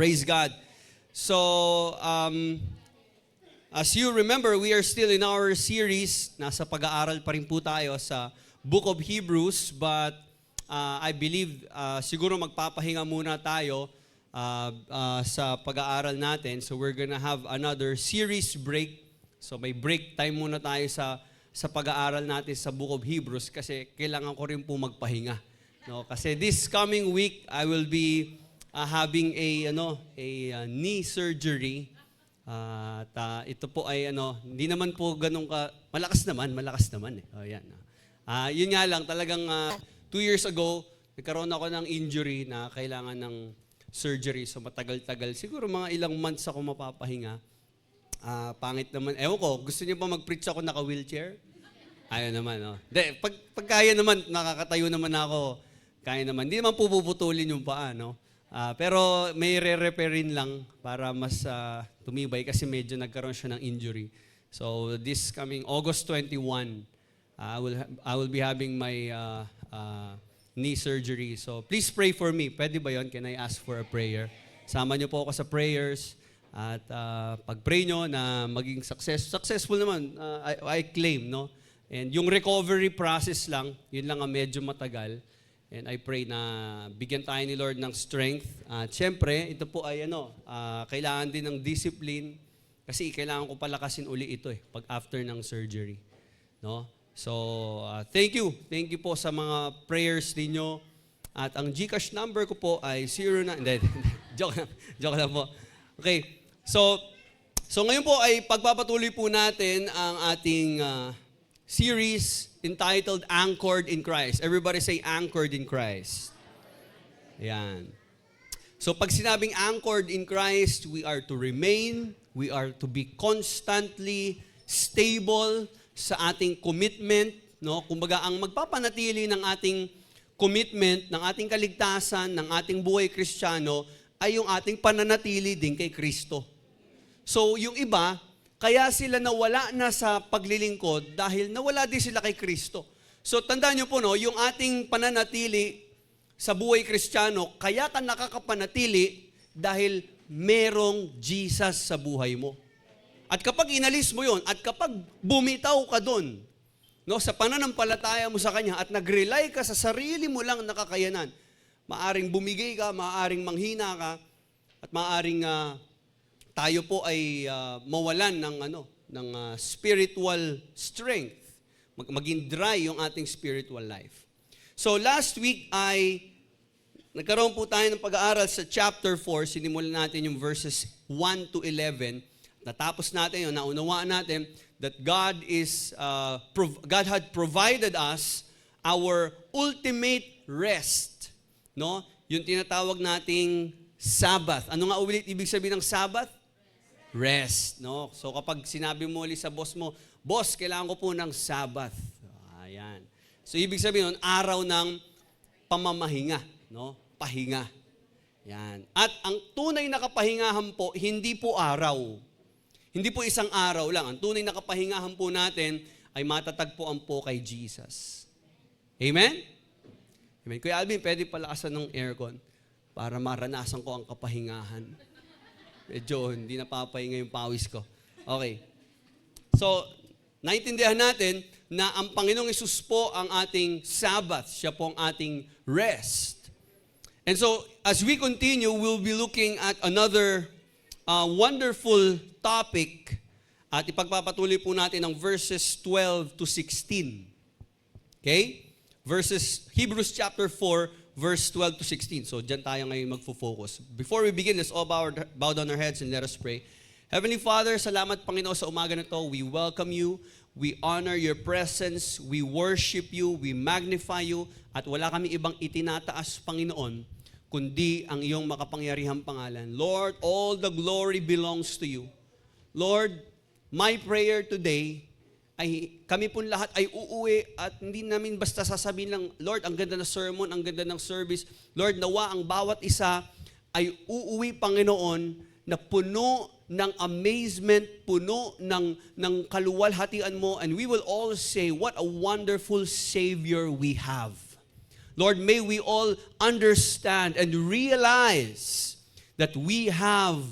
Praise God. So, as you remember, we are still in our series. Nasa pag-aaral pa rin po tayo sa Book of Hebrews. But I believe siguro magpapahinga muna tayo sa pag-aaral natin. So we're gonna have another series break. So may break time muna tayo sa pag-aaral natin sa Book of Hebrews kasi kailangan ko rin po magpahinga. No? Kasi this coming week, I will be having a knee surgery. Ito po ay hindi naman po ganun ka malakas naman eh. Oh, yan. Yun nga lang talagang 2 years ago nagkaroon ako ng injury na kailangan ng surgery, so matagal-tagal. Siguro mga ilang months ako mapapahinga. Pangit naman. Ewan ko, gusto niyo pa mag-preach ako naka-wheelchair? Ayaw naman, no? Pag kaya naman, nakakatayo naman ako, kaya naman. Hindi naman pupuputulin yung paa, no? Pero may re-repairin lang para mas tumibay kasi medyo nagkaroon siya ng injury. So this coming August 21, I will be having my knee surgery. So please pray for me. Pwede ba yun? Can I ask for a prayer? Sama niyo po ako sa prayers. At pag-pray nyo na maging successful naman, I claim, no? And yung recovery process lang, yun lang ang medyo matagal. And I pray na bigyan tayo ni Lord ng strength. At syempre, ito po ay kailangan din ng discipline kasi kailangan ko palakasin uli ito pag after ng surgery. No? So, thank you. Thank you po sa mga prayers ninyo. At ang GCash number ko po ay 09... joke lang po. Okay. So ngayon po ay pagpapatuloy po natin ang ating series entitled Anchored in Christ. Everybody say Anchored in Christ. Ayan. So pag sinabing anchored in Christ, we are to remain, we are to be constantly stable sa ating commitment, no? Kumbaga ang magpapanatili ng ating commitment, ng ating kaligtasan, ng ating buhay Kristiyano ay yung ating pananatili din kay Kristo. So yung iba, kaya sila nawala na sa paglilingkod dahil nawala din sila kay Kristo. So tandaan nyo po, no, yung ating pananatili sa buhay Kristiyano, kaya ka nakakapanatili dahil merong Jesus sa buhay mo. At kapag inalis mo yon, at kapag bumitaw ka doon, no, sa pananampalataya mo sa Kanya at nag-rely ka sa sarili mo lang na kakayanan, maaring bumigay ka, maaring manghina ka, at maaring tayo po ay mawalan ng spiritual strength. Maging dry yung ating spiritual life. So last week ay nagkaroon po tayo ng pag-aaral sa chapter 4. Sinimulan natin yung verses 1 to 11. Natapos natin yun, naunawaan natin that God had provided us our ultimate rest. No? Yung tinatawag nating Sabbath. Ano nga ulit ibig sabihin ng Sabbath? Rest, no? So kapag sinabi mo ulit sa boss mo, boss, kailangan ko po ng Sabbath. Ayan. So ibig sabihin nun, araw ng pamamahinga, no? Pahinga. Yan. At ang tunay na kapahingahan po, hindi po araw. Hindi po isang araw lang. Ang tunay na kapahingahan po natin ay matatagpuan po kay Jesus. Amen? Amen. Kuya Alvin, pwede palakasan ng aircon para maranasan ko ang kapahingahan. Medyo hindi napapahinga yung pawis ko. Okay. So, naintindihan natin na ang Panginoong Hesus po ang ating Sabbath. Siya po ang ating rest. And so, as we continue, we'll be looking at another wonderful topic. At ipagpapatuloy po natin ang verses 12 to 16. Okay? Hebrews chapter 4, verse 12 to 16. So, dyan tayo ngayon magfo-focus. Before we begin, let's all bow down our heads and let us pray. Heavenly Father, salamat Panginoon sa umaga na to. We welcome you. We honor your presence. We worship you. We magnify you. At wala kami ibang itinataas, Panginoon, kundi ang iyong makapangyarihang pangalan. Lord, all the glory belongs to you. Lord, my prayer today ay kami po lahat ay uuwi at hindi namin basta sasabihin lang, Lord, ang ganda ng sermon, ang ganda ng service. Lord, nawa ang bawat isa ay uuwi, Panginoon, na puno ng amazement, puno ng kaluwalhatian mo, and we will all say, what a wonderful Savior we have. Lord, may we all understand and realize that we have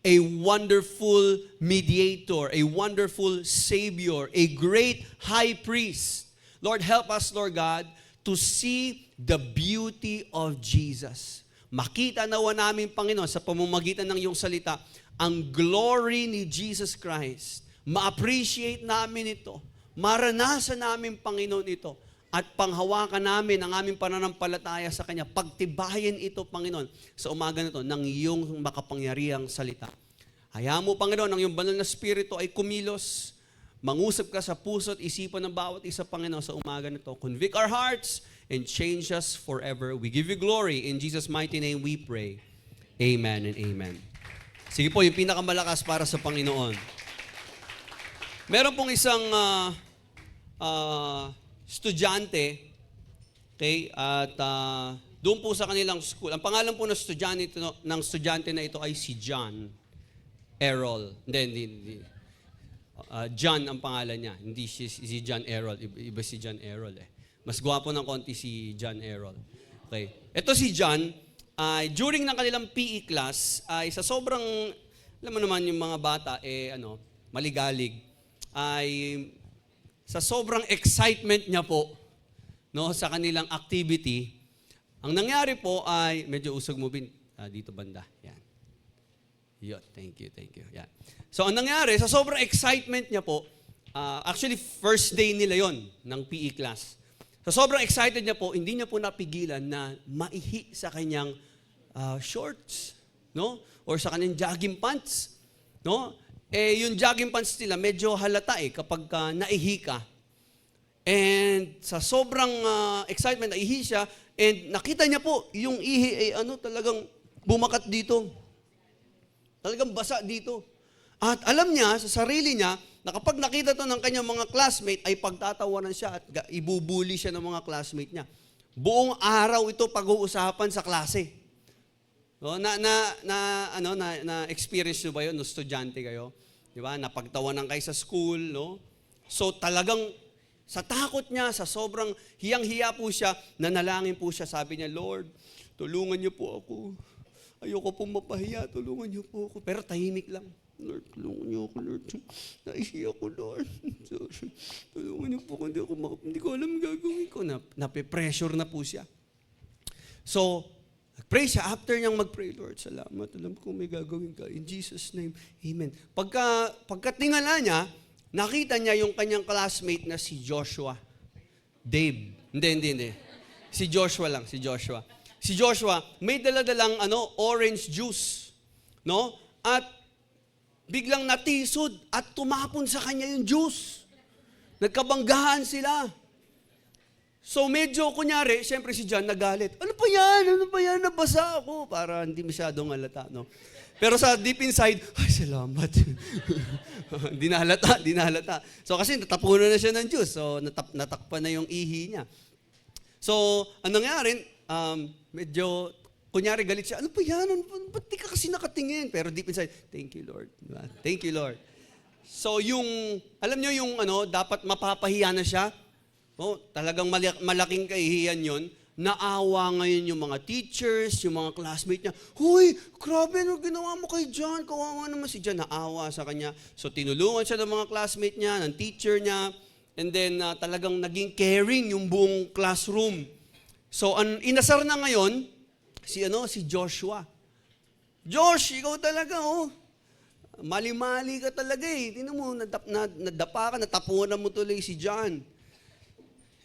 a wonderful mediator, a wonderful Savior, a great high priest. Lord, help us, Lord God, to see the beauty of Jesus. Makita nawa namin, Panginoon, sa pamamagitan ng iyong salita, ang glory ni Jesus Christ. Ma-appreciate namin ito. Maranasan namin, Panginoon, ito. At panghawakan namin ang aming pananampalataya sa Kanya. Pagtibayin ito, Panginoon, sa umaga na ito ng iyong makapangyarihang salita. Hayaan mo, Panginoon, ang iyong banal na spirito ay kumilos. Mangusap ka sa puso at isipan ng bawat isa, Panginoon, sa umaga na ito. Convict our hearts and change us forever. We give you glory. In Jesus' mighty name we pray. Amen and amen. Sige po, yung pinakamalakas para sa Panginoon. Meron pong isang estudyante, okay, at doon po sa kanilang school. Ang pangalan po ng estudyante na ito ay si John Errol. Hindi. John ang pangalan niya. Hindi si John Errol. Iba si John Errol eh. Mas gwapo ng konti si John Errol. Okay. Ito si John, during ng kanilang PE class, ay sa sobrang, alam mo naman yung mga bata, maligalig, ay sa sobrang excitement niya po, no, sa kanilang activity, ang nangyari po ay, medyo usog mo bin, dito banda, yan. Yun, thank you. Yan. So, ang nangyari, sa sobrang excitement niya po, actually, first day nila yon ng PE class. Sa sobrang excited niya po, hindi niya po napigilan na maihi sa kanyang shorts, no? Or sa kanyang jogging pants, no? Yung jogging pants nila, medyo halata kapag naihi ka. And sa sobrang excitement, naihi siya, and nakita niya po, yung ihi talagang bumakat dito. Talagang basa dito. At alam niya, sa sarili niya, na kapag nakita to ng kanyang mga classmate, ay pagtatawanan siya at ibubuli siya ng mga classmate niya. Buong araw ito pag-uusapan sa klase. No, experience nyo ba yun? No, estudyante kayo? Di ba? Napagtawanan kayo sa school, no? So talagang sa takot niya, sa sobrang hiyang-hiya po siya, nanalangin po siya. Sabi niya, Lord, tulungan niyo po ako. Ayoko pong mapahiya, tulungan niyo po ako. Pero tahimik lang. Lord, tulungan niyo ako, Lord. Naisiya ako, Lord. Tulungan niyo po ako. Hindi ko alam gagawin ko. Nape-pressure na po siya. So, nag-pray siya. After niyang mag-pray, Lord, salamat. Alam ko may gagawin ka. In Jesus' name, amen. Pagkatingala niya, nakita niya yung kanyang classmate na si Joshua. Dave. Hindi. Si Joshua lang, si Joshua. Si Joshua, may daladalang orange juice. No? At biglang natisod at tumapon sa kanya yung juice. Nagkabanggahan sila. So medyo, kunyari, siyempre si John nagalit. Ano pa yan? Nabasa ako. Para hindi masyadong halata, no? Pero sa deep inside, ay, salamat. Di na halata. So kasi natapunan na siya ng juice. So natakpan na yung ihi niya. So, anong nangyari? Medyo, kunyari galit siya. Ano pa yan? Ba't di ka kasi nakatingin? Pero deep inside, thank you, Lord. Diba? Thank you, Lord. So alam nyo yung dapat mapapahiya na siya. Talagang malaking kahihiyan yun. Naawa ngayon yung mga teachers, yung mga classmates niya. Huy, grabe, ano ginawa mo kay John? Kawawa naman si John. Naawa sa kanya. So tinulungan siya ng mga classmates niya, ng teacher niya. And then talagang naging caring yung buong classroom. So inasar na ngayon si Joshua. Josh, ikaw talaga, mali-mali ka talaga eh. Tingnan mo, nadapa ka, natapunan mo tuloy si John.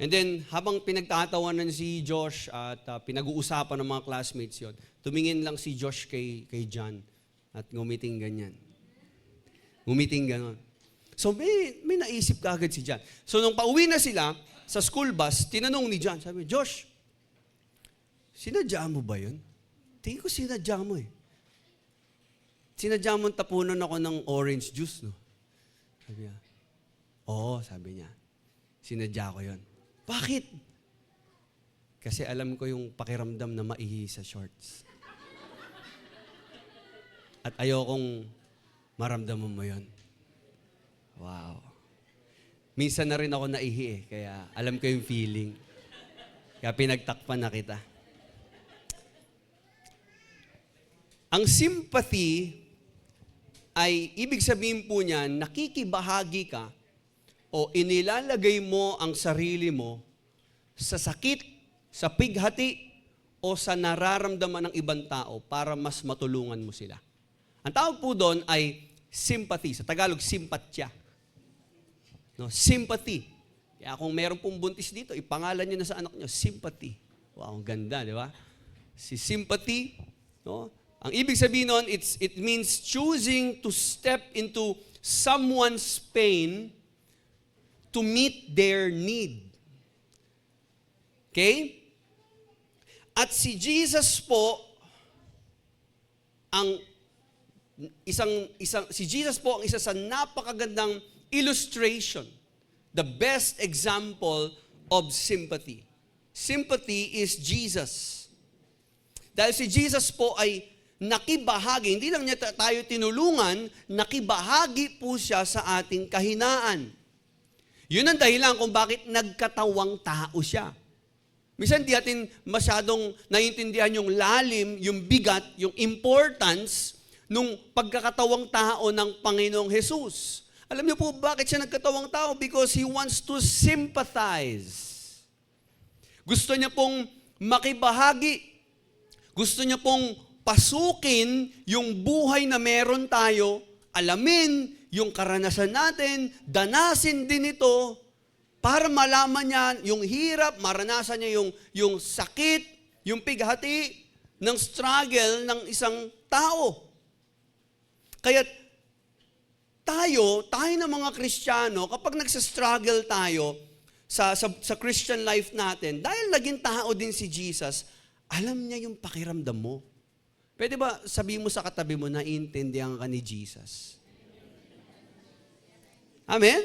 And then, habang pinagtatawanan si Josh at pinag-uusapan ng mga classmates yon, tumingin lang si Josh kay John at ngumiting ganyan. Ngumiting ganon. So, may naisip ka agad si John. So, nung pauwi na sila sa school bus, tinanong ni John, sabi, Josh, sinadya mo ba yun? Tingin ko sinadya mo eh. Sinadya mo tapunan ako ng orange juice, no? Sabi niya, oo, sabi niya, sinadya ko yun. Bakit? Kasi alam ko yung pakiramdam na maihi sa shorts. At ayokong maramdaman mo yun. Wow. Minsan na rin ako naihi kaya alam ko yung feeling. Kaya pinagtakpan na kita. Ang sympathy ay ibig sabihin po niya, nakikibahagi ka o inilalagay mo ang sarili mo sa sakit, sa pighati, o sa nararamdaman ng ibang tao para mas matulungan mo sila. Ang tawag po doon ay sympathy. Sa Tagalog, simpatya. No, sympathy. Kaya kung meron pong buntis dito, ipangalan niyo na sa anak niyo, sympathy. Wow, ang ganda, di ba? Si sympathy, no? Ang ibig sabihin nun, it means choosing to step into someone's pain to meet their need. Okay? At si Jesus po, si Jesus po ang isa sa napakagandang illustration, the best example of sympathy. Sympathy is Jesus. Dahil si Jesus po ay nakibahagi, hindi lang niya tayo tinulungan, nakibahagi po siya sa ating kahinaan. Yun ang dahilan kung bakit nagkatawang tao siya. Minsan di natin masyadong naiintindihan yung lalim, yung bigat, yung importance nung pagkakatawang tao ng Panginoong Jesus. Alam niyo po bakit siya nagkatawang tao? Because He wants to sympathize. Gusto niya pong makibahagi. Gusto niya pong pasukin yung buhay na meron tayo, alamin yung karanasan natin, danasin din ito, para malaman niya yung hirap, maranasan niya yung sakit, yung pighati ng struggle ng isang tao. Kaya tayo ng mga Kristiyano, kapag nagsastruggle tayo sa Christian life natin, dahil naging tao din si Jesus, alam niya yung pakiramdam mo. Pwede ba sabihin mo sa katabi mo, naiintindihan ka ni Jesus? Amen?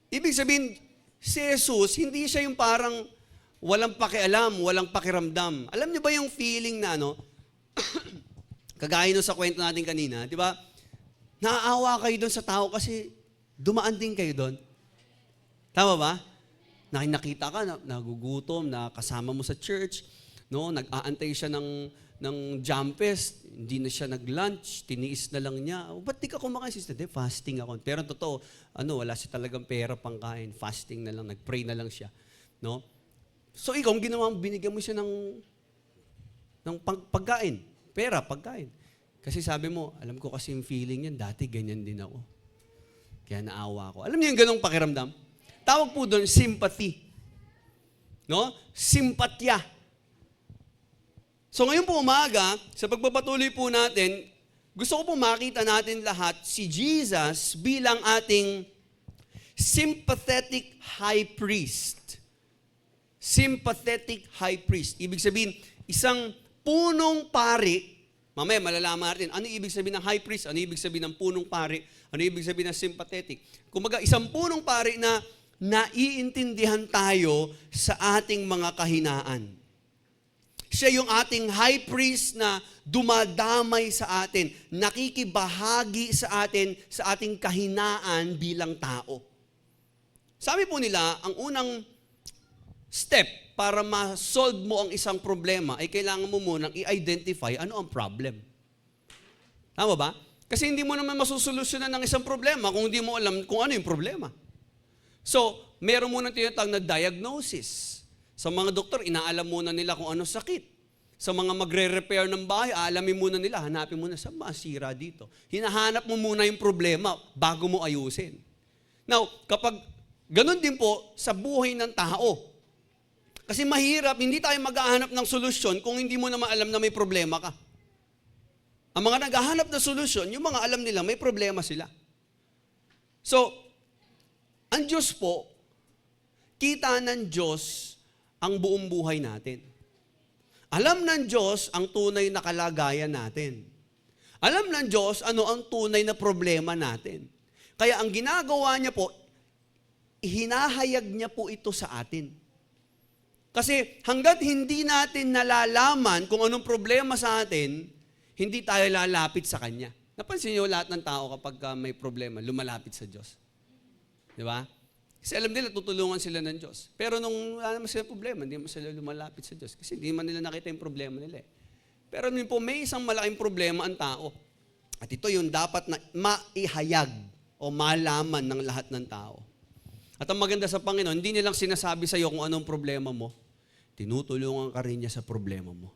Ibig sabihin, si Jesus, hindi siya yung parang walang pakialam, walang pakiramdam. Alam niyo ba yung feeling na kagaya sa kwento natin kanina, di ba? Naaawa kayo doon sa tao kasi dumaan din kayo doon. Tama ba? Nakita ka, nagugutom, kasama mo sa church, no? Nag-aantay siya ng jumpest, hindi na siya nag-lunch, tiniis na lang niya. Ba't di ka kumakain, sister? Fasting ako. Pero totoo, wala siya talagang pera pang kain. Fasting na lang, nag-pray na lang siya. No? So ikaw, ang ginawa mo, binigyan mo siya ng pagkain. Pera, pagkain. Kasi sabi mo, alam ko kasi yung feeling yan, dati ganyan din ako. Kaya naawa ko. Alam niyo yung ganong pakiramdam? Tawag po doon, sympathy. No? Simpatya. So ngayon po umaga, sa pagpapatuloy po natin, gusto ko po makita natin lahat si Jesus bilang ating sympathetic high priest. Sympathetic high priest. Ibig sabihin, isang punong pari, mamaya malalaman natin, ano ibig sabihin ng high priest, ano ibig sabihin ng punong pari, ano ibig sabihin ng sympathetic. Kumbaga, isang punong pari na naiintindihan tayo sa ating mga kahinaan. Siya yung ating high priest na dumadamay sa atin, nakikibahagi sa atin, sa ating kahinaan bilang tao. Sabi po nila, ang unang step para ma-solve mo ang isang problema ay kailangan mo munang i-identify ano ang problem. Tama ba? Kasi hindi mo naman masusolusyonan ng isang problema kung hindi mo alam kung ano yung problema. So, meron munang tinatawag na diagnosis. Sa mga doktor, inaalam muna nila kung ano sakit. Sa mga magre-repair ng bahay, aalamin muna nila, hanapin muna, saan ba sira dito? Hinahanap mo muna yung problema bago mo ayusin. Now, kapag ganun din po sa buhay ng tao, kasi mahirap, hindi tayo maghahanap ng solusyon kung hindi mo naman alam na may problema ka. Ang mga naghahanap ng solusyon, yung mga alam nila may problema sila. So, ang Diyos po, kita ng Diyos ang buong buhay natin. Alam ng Diyos ang tunay na kalagayan natin. Alam ng Diyos ano ang tunay na problema natin. Kaya ang ginagawa niya po, hinahayag niya po ito sa atin. Kasi hanggat hindi natin nalalaman kung anong problema sa atin, hindi tayo lalapit sa Kanya. Napansin niyo lahat ng tao kapag may problema, lumalapit sa Diyos. Di ba? Kasi alam nila, tutulungan sila ng Diyos. Pero nung wala naman sila problema, hindi naman sila lumalapit sa Diyos. Kasi hindi man nila nakita yung problema nila. Pero din po, may isang malaking problema ang tao. At ito yung dapat na maihayag o malaman ng lahat ng tao. At ang maganda sa Panginoon, hindi nilang sinasabi sa iyo kung anong problema mo. Tinutulungan ka rin niya sa problema mo.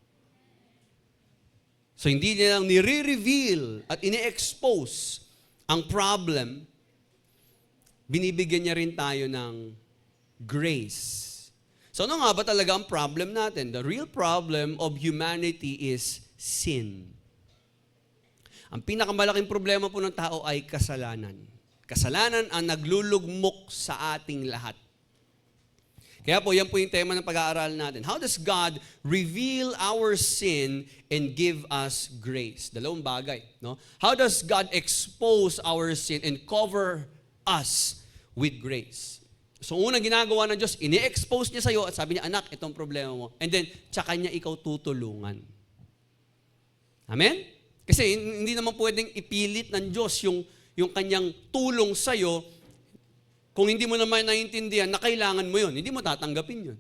So hindi nilang nire-reveal at ini-expose ang problem. Binibigyan niya rin tayo ng grace. So ano nga ba talaga ang problem natin? The real problem of humanity is sin. Ang pinakamalaking problema po ng tao ay kasalanan. Kasalanan ang naglulugmok sa ating lahat. Kaya po, yan po yung tema ng pag-aaral natin. How does God reveal our sin and give us grace? Dalawang bagay. No? How does God expose our sin and cover us with grace? So unang ginagawa ng Diyos, ini-expose niya sa iyo at sabi niya, anak, itong problema mo. And then, tsaka niya ikaw tutulungan. Amen? Kasi hindi naman pwedeng ipilit ng Diyos yung kanyang tulong sa iyo. Kung hindi mo naman naiintindihan na kailangan mo yun, hindi mo tatanggapin yun.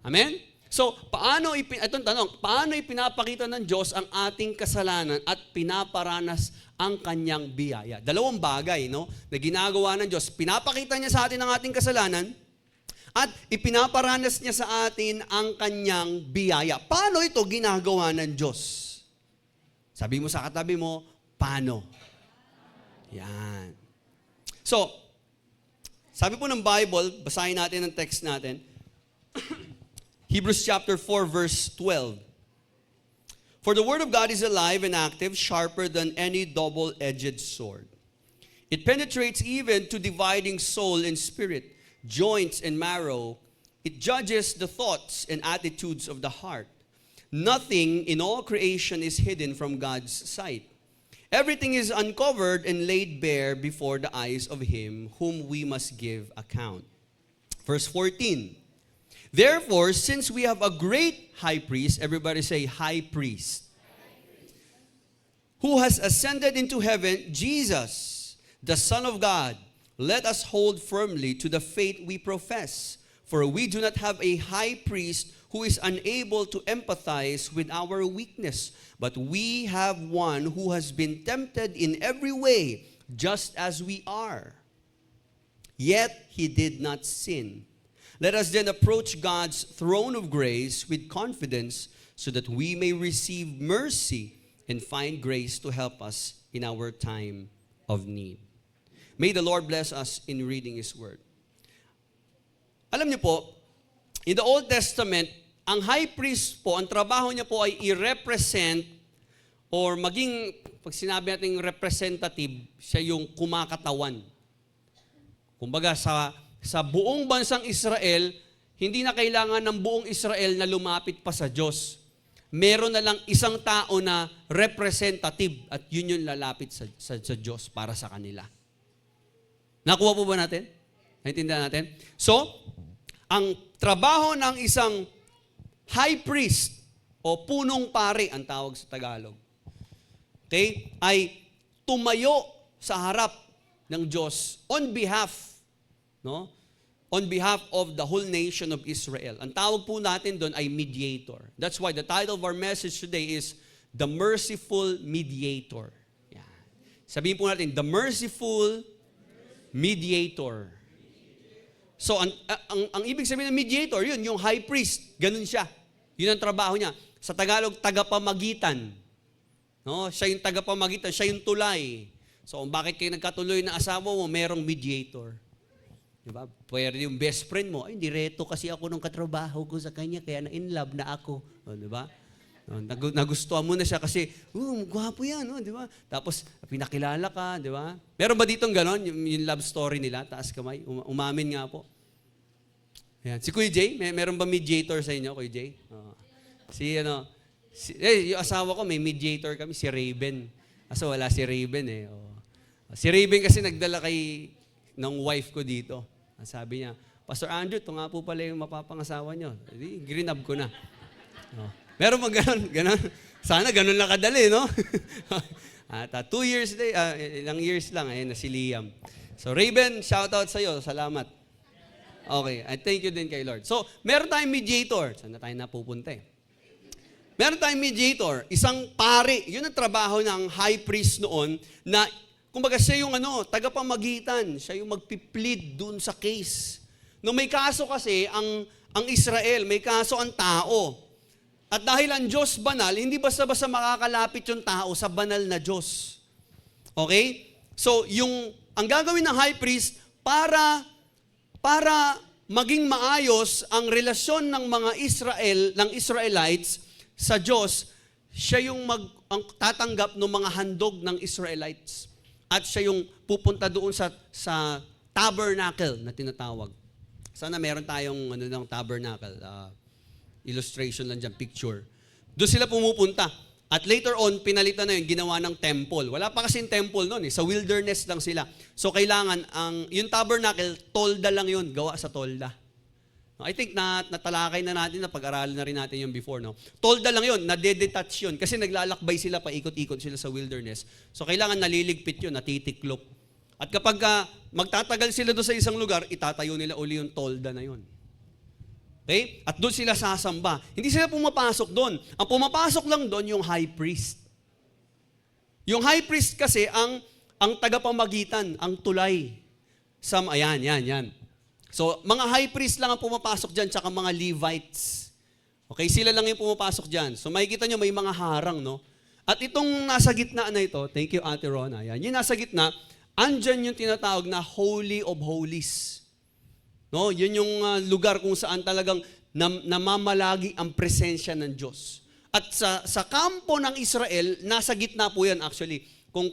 Amen? So, itong tanong, paano ipinapakita ng Diyos ang ating kasalanan at pinaparanas ang kanyang biyaya? Dalawang bagay, no, na ginagawa ng Diyos. Pinapakita niya sa atin ang ating kasalanan at ipinaparanas niya sa atin ang kanyang biyaya. Paano ito ginagawa ng Diyos? Sabi mo sa katabi mo, paano? Yan. So, sabi po ng Bible, basahin natin ang text natin. Hebrews chapter 4, verse 12. For the word of God is alive and active, sharper than any double-edged sword. It penetrates even to dividing soul and spirit, joints and marrow. It judges the thoughts and attitudes of the heart. Nothing in all creation is hidden from God's sight. Everything is uncovered and laid bare before the eyes of him whom we must give account. Verse 14. Therefore, since we have a great high priest, everybody say high priest, who has ascended into heaven, Jesus, the Son of God, let us hold firmly to the faith we profess. For we do not have a high priest who is unable to empathize with our weakness, but we have one who has been tempted in every way, just as we are. Yet he did not sin. Let us then approach God's throne of grace with confidence so that we may receive mercy and find grace to help us in our time of need. May the Lord bless us in reading His Word. Alam niyo po, in the Old Testament, ang high priest po, ang trabaho niya po ay i-represent or maging, pag sinabi natin representative, siya yung kumakatawan. Kumbaga sa buong bansang Israel, hindi na kailangan ng buong Israel na lumapit pa sa Diyos. Meron na lang isang tao na representative at yun yung lalapit sa Diyos para sa kanila. Nakuha po ba natin? Naintindihan natin? So, ang trabaho ng isang high priest o punong pari ang tawag sa Tagalog, okay, ay tumayo sa harap ng Diyos on behalf, no? On behalf of the whole nation of Israel. Ang tawag po natin doon ay mediator. That's why the title of our message today is The Merciful Mediator. Yan. Sabihin po natin, The Merciful Mediator. So, ang ibig sabihin ng mediator, yun, yung high priest, ganun siya. Yun ang trabaho niya. Sa Tagalog, tagapamagitan. No? Siya yung tagapamagitan, siya yung tulay. So, bakit kayo nagkatuloy na asawa mo, merong mediator. Diba? Pwede yung best friend mo, ay, direto kasi ako nung katrabaho ko sa kanya, kaya na in love na ako. O, diba? Nagustuhan mo na siya kasi, gwapo yan, o, diba? Tapos, pinakilala ka, diba? Meron ba ditong ganon, yung love story nila, taas kamay, umamin nga po. Ayan. Si Kuya Jay, meron ba mediator sa inyo, Kuya Jay? Yung asawa ko, may mediator kami, si Raven. Kaso wala si Raven eh. O. Si Raven kasi nagdala ng wife ko dito. Sabi niya, Pastor Andrew, ito nga po pala yung mapapangasawa niyo. Grinab ko na. No. Meron bang ganon? Sana ganon lang kadali, no? At 2 years, ilang years lang, ayun na si Liam. So Raven, shout out sa iyo. Salamat. Okay, I thank you din kay Lord. So, meron tayong mediator. Saan na tayo napupunta eh? Meron tayong mediator, isang pari. Yun ang trabaho ng high priest noon na, kumbaga siya yung tagapamagitan. Siya yung magpiplead dun sa case. No, may kaso kasi ang Israel, may kaso ang tao. At dahil ang Diyos banal, hindi basta-basta makakalapit yung tao sa banal na Diyos. Okay? So, ang gagawin ng high priest para maging maayos ang relasyon ng mga Israelites sa Diyos, siya yung ang tatanggap ng mga handog ng Israelites. At siya yung pupunta doon sa tabernacle na tinatawag. Sana meron tayong ng tabernacle. Illustration lang dyan, picture. Doon sila pumupunta. At later on, pinalitan na yun, ginawa ng temple. Wala pa kasing temple noon. Sa wilderness lang sila. So kailangan, yung tabernacle, tolda lang yun, gawa sa tolda. I think natalakay na natin, pag-aralan na rin natin yung before. No? Tolda lang yun, nadedetach yun. Kasi naglalakbay sila, paikot-ikot sila sa wilderness. So kailangan naliligpit yun, natitiklop. At kapag magtatagal sila doon sa isang lugar, itatayo nila uli yung tolda na yun. Okay? At doon sila sasamba. Hindi sila pumapasok doon. Ang pumapasok lang doon yung high priest. Yung high priest kasi ang tagapamagitan, ang tulay. Yan. So, mga high priest lang ang pumapasok dyan, tsaka mga Levites. Okay, sila lang yung pumapasok dyan. So, makikita nyo may mga harang, no? At itong nasa gitna na ito, thank you Ate Rona, yan. Yung nasa gitna, andyan yung tinatawag na Holy of Holies. No, yun yung lugar kung saan talagang namamalagi ang presensya ng Diyos. At sa kampo ng Israel, nasa gitna po yan actually. Kung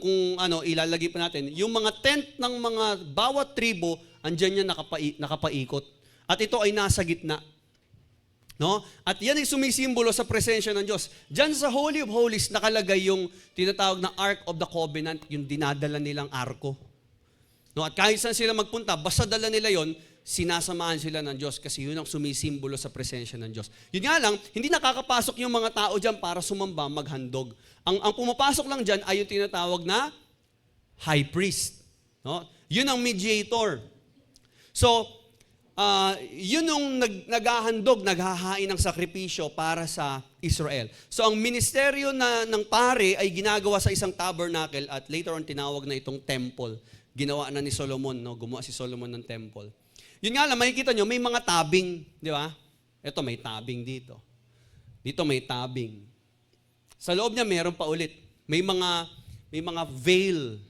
ilalagay pa natin, yung mga tent ng mga bawat tribo, andyan yan nakapaikot. At ito ay nasa gitna. No? At yan ay sumisimbolo sa presensya ng Diyos. Diyan sa Holy of Holies, nakalagay yung tinatawag na Ark of the Covenant, yung dinadala nilang arko. No? At kahit saan sila magpunta, basta dala nila yon, sinasamahan sila ng Diyos kasi yun ang sumisimbolo sa presensya ng Diyos. Yun nga lang, hindi nakakapasok yung mga tao dyan para sumamba, maghandog. Ang pumapasok lang dyan ay yung tinatawag na high priest. No? Yun ang mediator. So, yun yung naghahandog, naghahain ng sakripisyo para sa Israel. So, ang ministeryo ng pare ay ginagawa sa isang tabernacle at later on tinawag na itong temple. Ginawa na ni Solomon, no? Gumawa si Solomon ng temple. Yun nga lang, makikita nyo, may mga tabing, di ba? Ito, may tabing dito. Dito may tabing. Sa loob niya, meron pa ulit. May mga veil,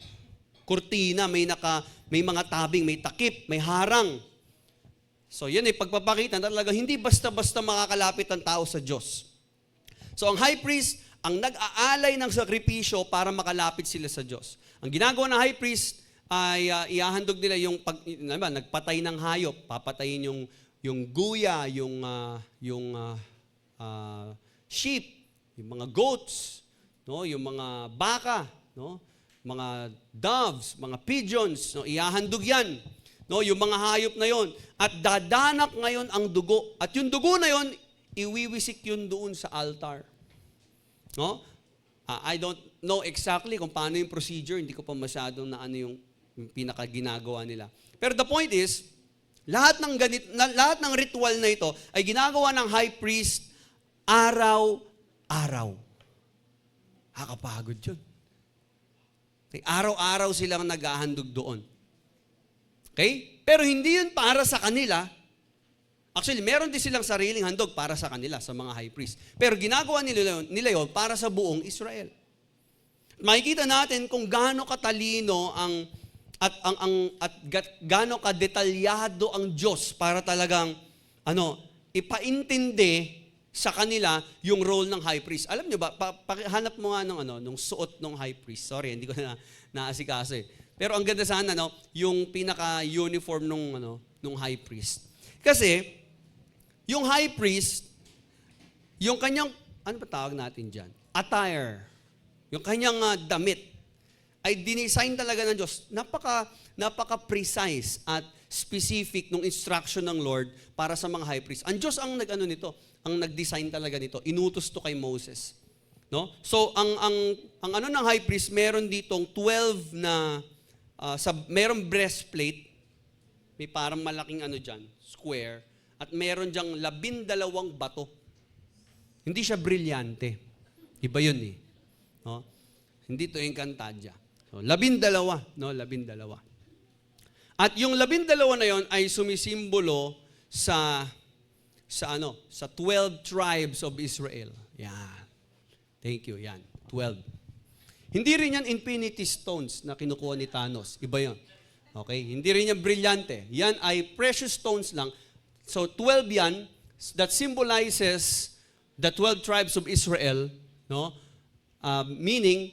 kurtina, may mga tabing, may takip, may harang. So, yan ay pagpapakita talaga, hindi basta-basta makakalapit ang tao sa Diyos. So, ang high priest, ang nag-aalay ng sakripisyo para makalapit sila sa Diyos. Ang ginagawa ng high priest, ay ihahandog nila yung nagpatay ng hayop, papatayin yung guya, yung sheep, yung mga goats, no, yung mga baka, no, mga doves, mga pigeons, no, ihahandog yan. No, yung mga hayop na yon at dadanak ngayon ang dugo. At yung dugo na yon, iwiwisik yun doon sa altar. No? I don't know exactly kung paano yung procedure, hindi ko pa masyadong na yung pinakaginagawa nila. Pero the point is, lahat ng ritual na ito ay ginagawa ng high priest araw-araw. Nakakapagod yun. Okay? Araw-araw silang naghahandog doon. Okay? Pero hindi yun para sa kanila. Actually, meron din silang sariling handog para sa kanila, sa mga high priest. Pero ginagawa nila yun para sa buong Israel. Makikita natin kung gaano katalino at gaano kadetalyado ang Diyos para talagang ipaintindi sa kanila yung role ng high priest. Alam niyo ba, hanap mo nga nung suot ng high priest. Sorry, hindi ko na naasikaso eh. Pero ang ganda sana yung pinaka-uniform nung high priest. Kasi yung high priest, yung kanyang ano ba tawag natin diyan? Attire. Yung kanyang damit ay dinesign talaga ng Diyos. Napaka-precise at specific ng instruction ng Lord para sa mga high priest. Ang Diyos ang nag-design talaga nito. Inutos to kay Moses. No? So, ang ng high priest, meron ditong 12 na, merong breastplate, may parang malaking dyan, square, at meron dyang 12 bato. Hindi siya brilyante. Iba yun eh. No? Hindi to Encantadia. So, 12, no? 12. At yung 12 na yon ay sumisimbolo sa 12 tribes of Israel. Yan. Thank you. Yan. 12. Hindi rin yan infinity stones na kinukuha ni Thanos. Iba yun. Okay? Hindi rin yan brilyante. Yan ay precious stones lang. So 12 yan, that symbolizes the 12 tribes of Israel, no? Meaning,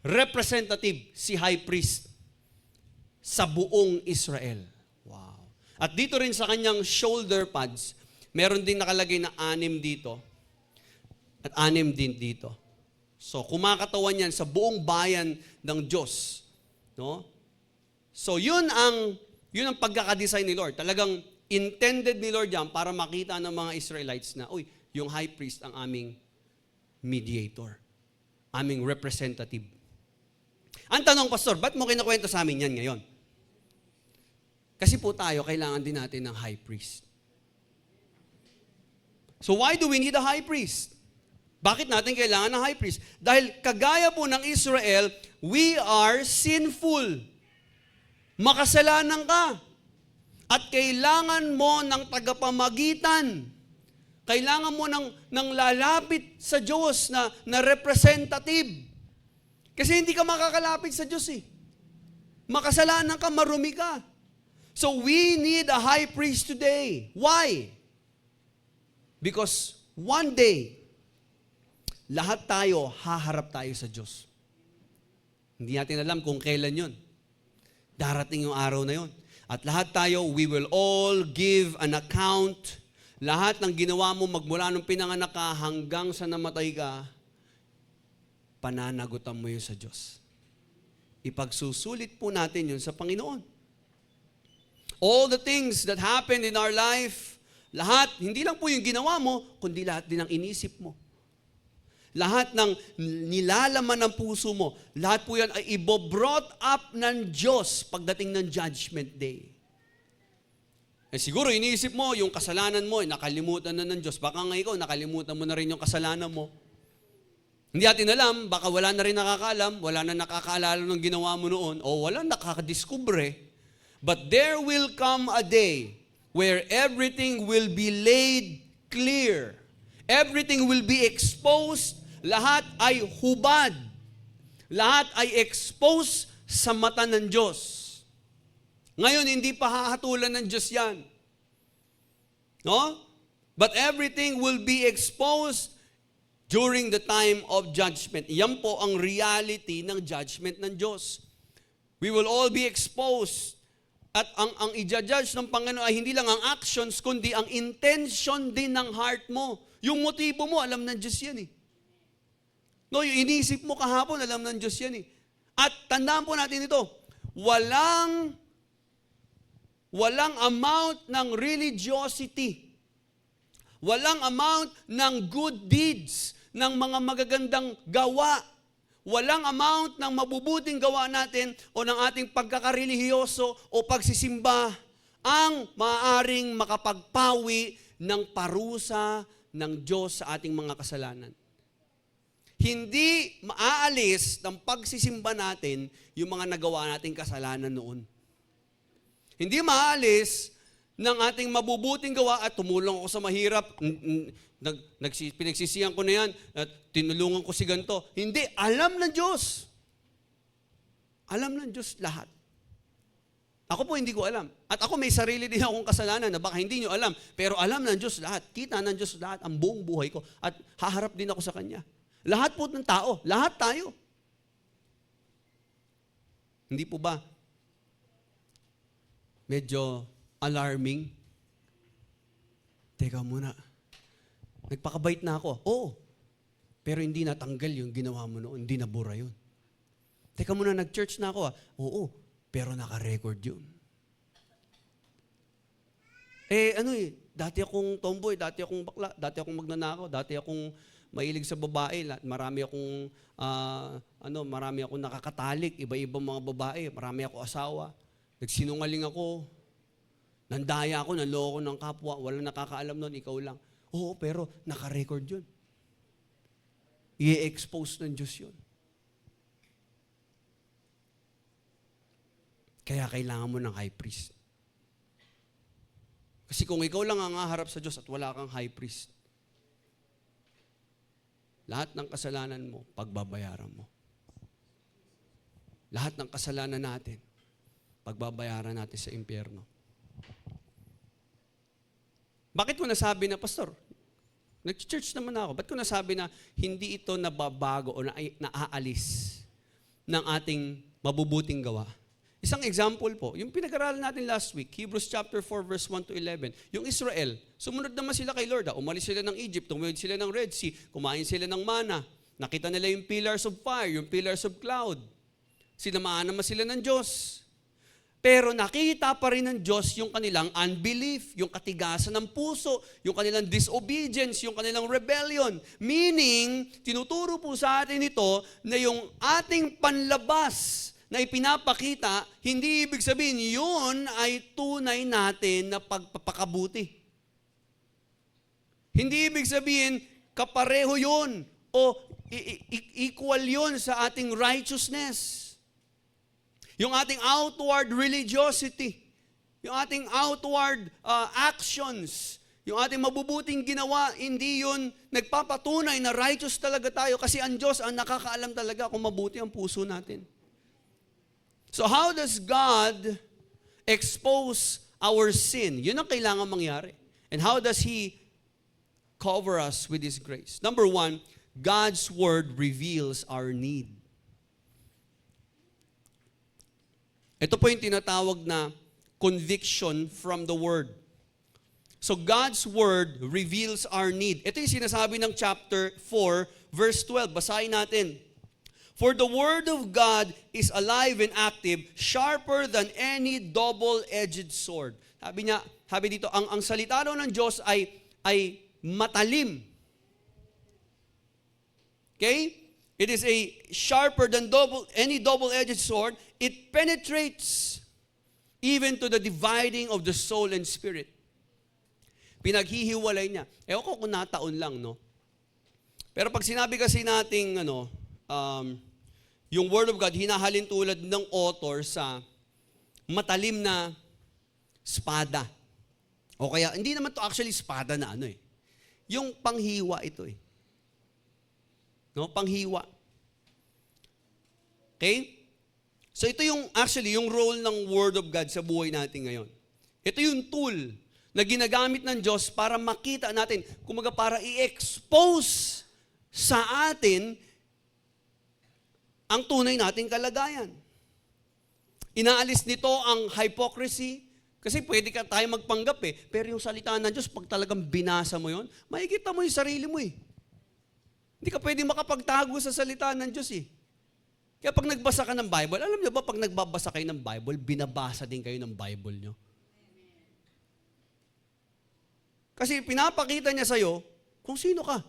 representative si high priest sa buong Israel. Wow. At dito rin sa kanyang shoulder pads, meron din nakalagay na 6 dito at 6 din dito. So, kumakatawan yan sa buong bayan ng Diyos. No? So, yun ang pagkakadesign ni Lord. Talagang intended ni Lord yan para makita ng mga Israelites na, yung high priest ang aming mediator, aming representative. Ang tanong, Pastor, ba't mo kinukwento sa amin yan ngayon? Kasi po tayo, kailangan din natin ng high priest. So why do we need a high priest? Bakit natin kailangan ng high priest? Dahil kagaya po ng Israel, we are sinful. Makasalanan ka. At kailangan mo ng tagapamagitan. Kailangan mo ng lalapit sa Diyos na representative. Kasi hindi ka makakalapit sa Diyos eh. Makasalanan ka, marumi ka. So we need a high priest today. Why? Because one day, lahat tayo, haharap tayo sa Diyos. Hindi natin alam kung kailan yun. Darating yung araw na yun. At lahat tayo, we will all give an account. Lahat ng ginawa mo magmula nung pinanganak ka hanggang sa namatay ka, pananagutan mo yun sa Diyos. Ipagsusulit po natin yun sa Panginoon. All the things that happened in our life, lahat, hindi lang po yung ginawa mo, kundi lahat din ang inisip mo. Lahat ng nilalaman ng puso mo, lahat po yan ay brought up ng Diyos pagdating ng Judgment Day. Siguro iniisip mo, yung kasalanan mo, nakalimutan na ng Diyos. Baka nga ikaw, nakalimutan mo na rin yung kasalanan mo. Hindi natin alam, baka wala na rin nakakaalam, wala na nakakaalala ng ginawa mo noon, o wala nakakadiskubre. But there will come a day where everything will be laid clear. Everything will be exposed. Lahat ay hubad. Lahat ay exposed sa mata ng Diyos. Ngayon, hindi pa hahatulan ng Diyos yan. No? But everything will be exposed during the time of judgment. Yan po ang reality ng judgment ng Diyos. We will all be exposed. At ang i-judge ng Panginoon ay hindi lang ang actions, kundi ang intention din ng heart mo. Yung motibo mo, alam ng Diyos yan eh. No, yung inisip mo kahapon, alam ng Diyos yan eh. At tandaan po natin ito, walang amount ng religiosity, walang amount ng good deeds, ng mga magagandang gawa, walang amount ng mabubuting gawa natin o ng ating pagkakarelihiyoso o pagsisimba ang maaaring makapagpawi ng parusa ng Diyos sa ating mga kasalanan. Hindi maaalis ng pagsisimba natin yung mga nagawa nating kasalanan noon. Hindi maaalis ng ating mabubuting gawa at tumulong ako sa mahirap, pinagsisihan ko na yan, at tinulungan ko si ganito. Hindi, alam ng Diyos. Alam ng Diyos lahat. Ako po hindi ko alam. At ako may sarili din akong kasalanan na baka hindi nyo alam. Pero alam ng Diyos lahat. Kita ng Diyos lahat ang buong buhay ko. At haharap din ako sa Kanya. Lahat po ng tao. Lahat tayo. Hindi po ba medyo alarming? Teka muna. Nagpakabait na ako. Oo. Pero hindi natanggal yung ginawa mo noon. Hindi nabura yun. Teka muna, nag-church na ako. Oo. Pero naka-record yun. Dati akong tomboy, dati akong bakla, dati akong magnanakaw, dati akong mahilig sa babae, marami akong nakakatalik, iba-ibang mga babae, marami ako asawa, nagsinungaling ako, nandaya ako, nanloko ng kapwa, walang nakakaalam nun, ikaw lang. Oo, pero naka-record yun. I-expose ng Diyos yun. Kaya kailangan mo ng high priest. Kasi kung ikaw lang ang haharap sa Diyos at wala kang high priest, lahat ng kasalanan mo, pagbabayaran mo. Lahat ng kasalanan natin, pagbabayaran natin sa impyerno. Bakit ko nasabi na, Pastor, nag-church naman ako, ba't ko nasabi na hindi ito nababago o naaalis ng ating mabubuting gawa? Isang example po, yung pinag-aralan natin last week, Hebrews chapter 4 verse 1 to 11, yung Israel, sumunod naman sila kay Lord. Umalis sila ng Egypt, tumawid sila ng Red Sea, kumain sila ng manna, nakita nila yung pillars of fire, yung pillars of cloud. Sinamahan naman sila ng Diyos. Pero nakita pa rin ng Diyos yung kanilang unbelief, yung katigasan ng puso, yung kanilang disobedience, yung kanilang rebellion. Meaning, tinuturo po sa atin ito na yung ating panlabas na ipinapakita, hindi ibig sabihin yun ay tunay natin na pagpapakabuti. Hindi ibig sabihin kapareho yun o equal yun sa ating righteousness. Yung ating outward religiosity, yung ating outward actions, yung ating mabubuting ginawa, hindi yun nagpapatunay na righteous talaga tayo kasi ang Diyos ang nakakaalam talaga kung mabuti ang puso natin. So how does God expose our sin? Yun ang kailangan mangyari. And how does He cover us with His grace? Number one, God's Word reveals our need. Ito po yung tinatawag na conviction from the Word. So God's Word reveals our need. Ito yung sinasabi ng chapter 4, verse 12. Basahin natin. For the Word of God is alive and active, sharper than any double-edged sword. Sabi dito, ang salita daw ng Diyos ay matalim. Okay? It is a sharper than any double-edged sword. It penetrates even to the dividing of the soul and spirit. Pinaghihiwalay niya. Ewan ko kung nataon lang, no? Pero pag sinabi kasi nating, yung Word of God, hinahalin tulad ng author sa matalim na espada. O kaya, hindi naman to actually espada na yung panghiwa ito . No? Panghiwa. Okay? So ito yung actually yung role ng Word of God sa buhay natin ngayon. Ito yung tool na ginagamit ng Diyos para makita natin, kumaga para i-expose sa atin ang tunay nating kalagayan. Inaalis nito ang hypocrisy, kasi pwede ka tayo magpanggap pero yung salita ng Diyos, pag talagang binasa mo yon, makikita mo yung sarili mo . Hindi ka pwede makapagtago sa salita ng Diyos . Kaya pag nagbasa ka ng Bible, alam niyo ba pag nagbabasa kayo ng Bible, binabasa din kayo ng Bible niyo? Kasi pinapakita niya sa'yo kung sino ka.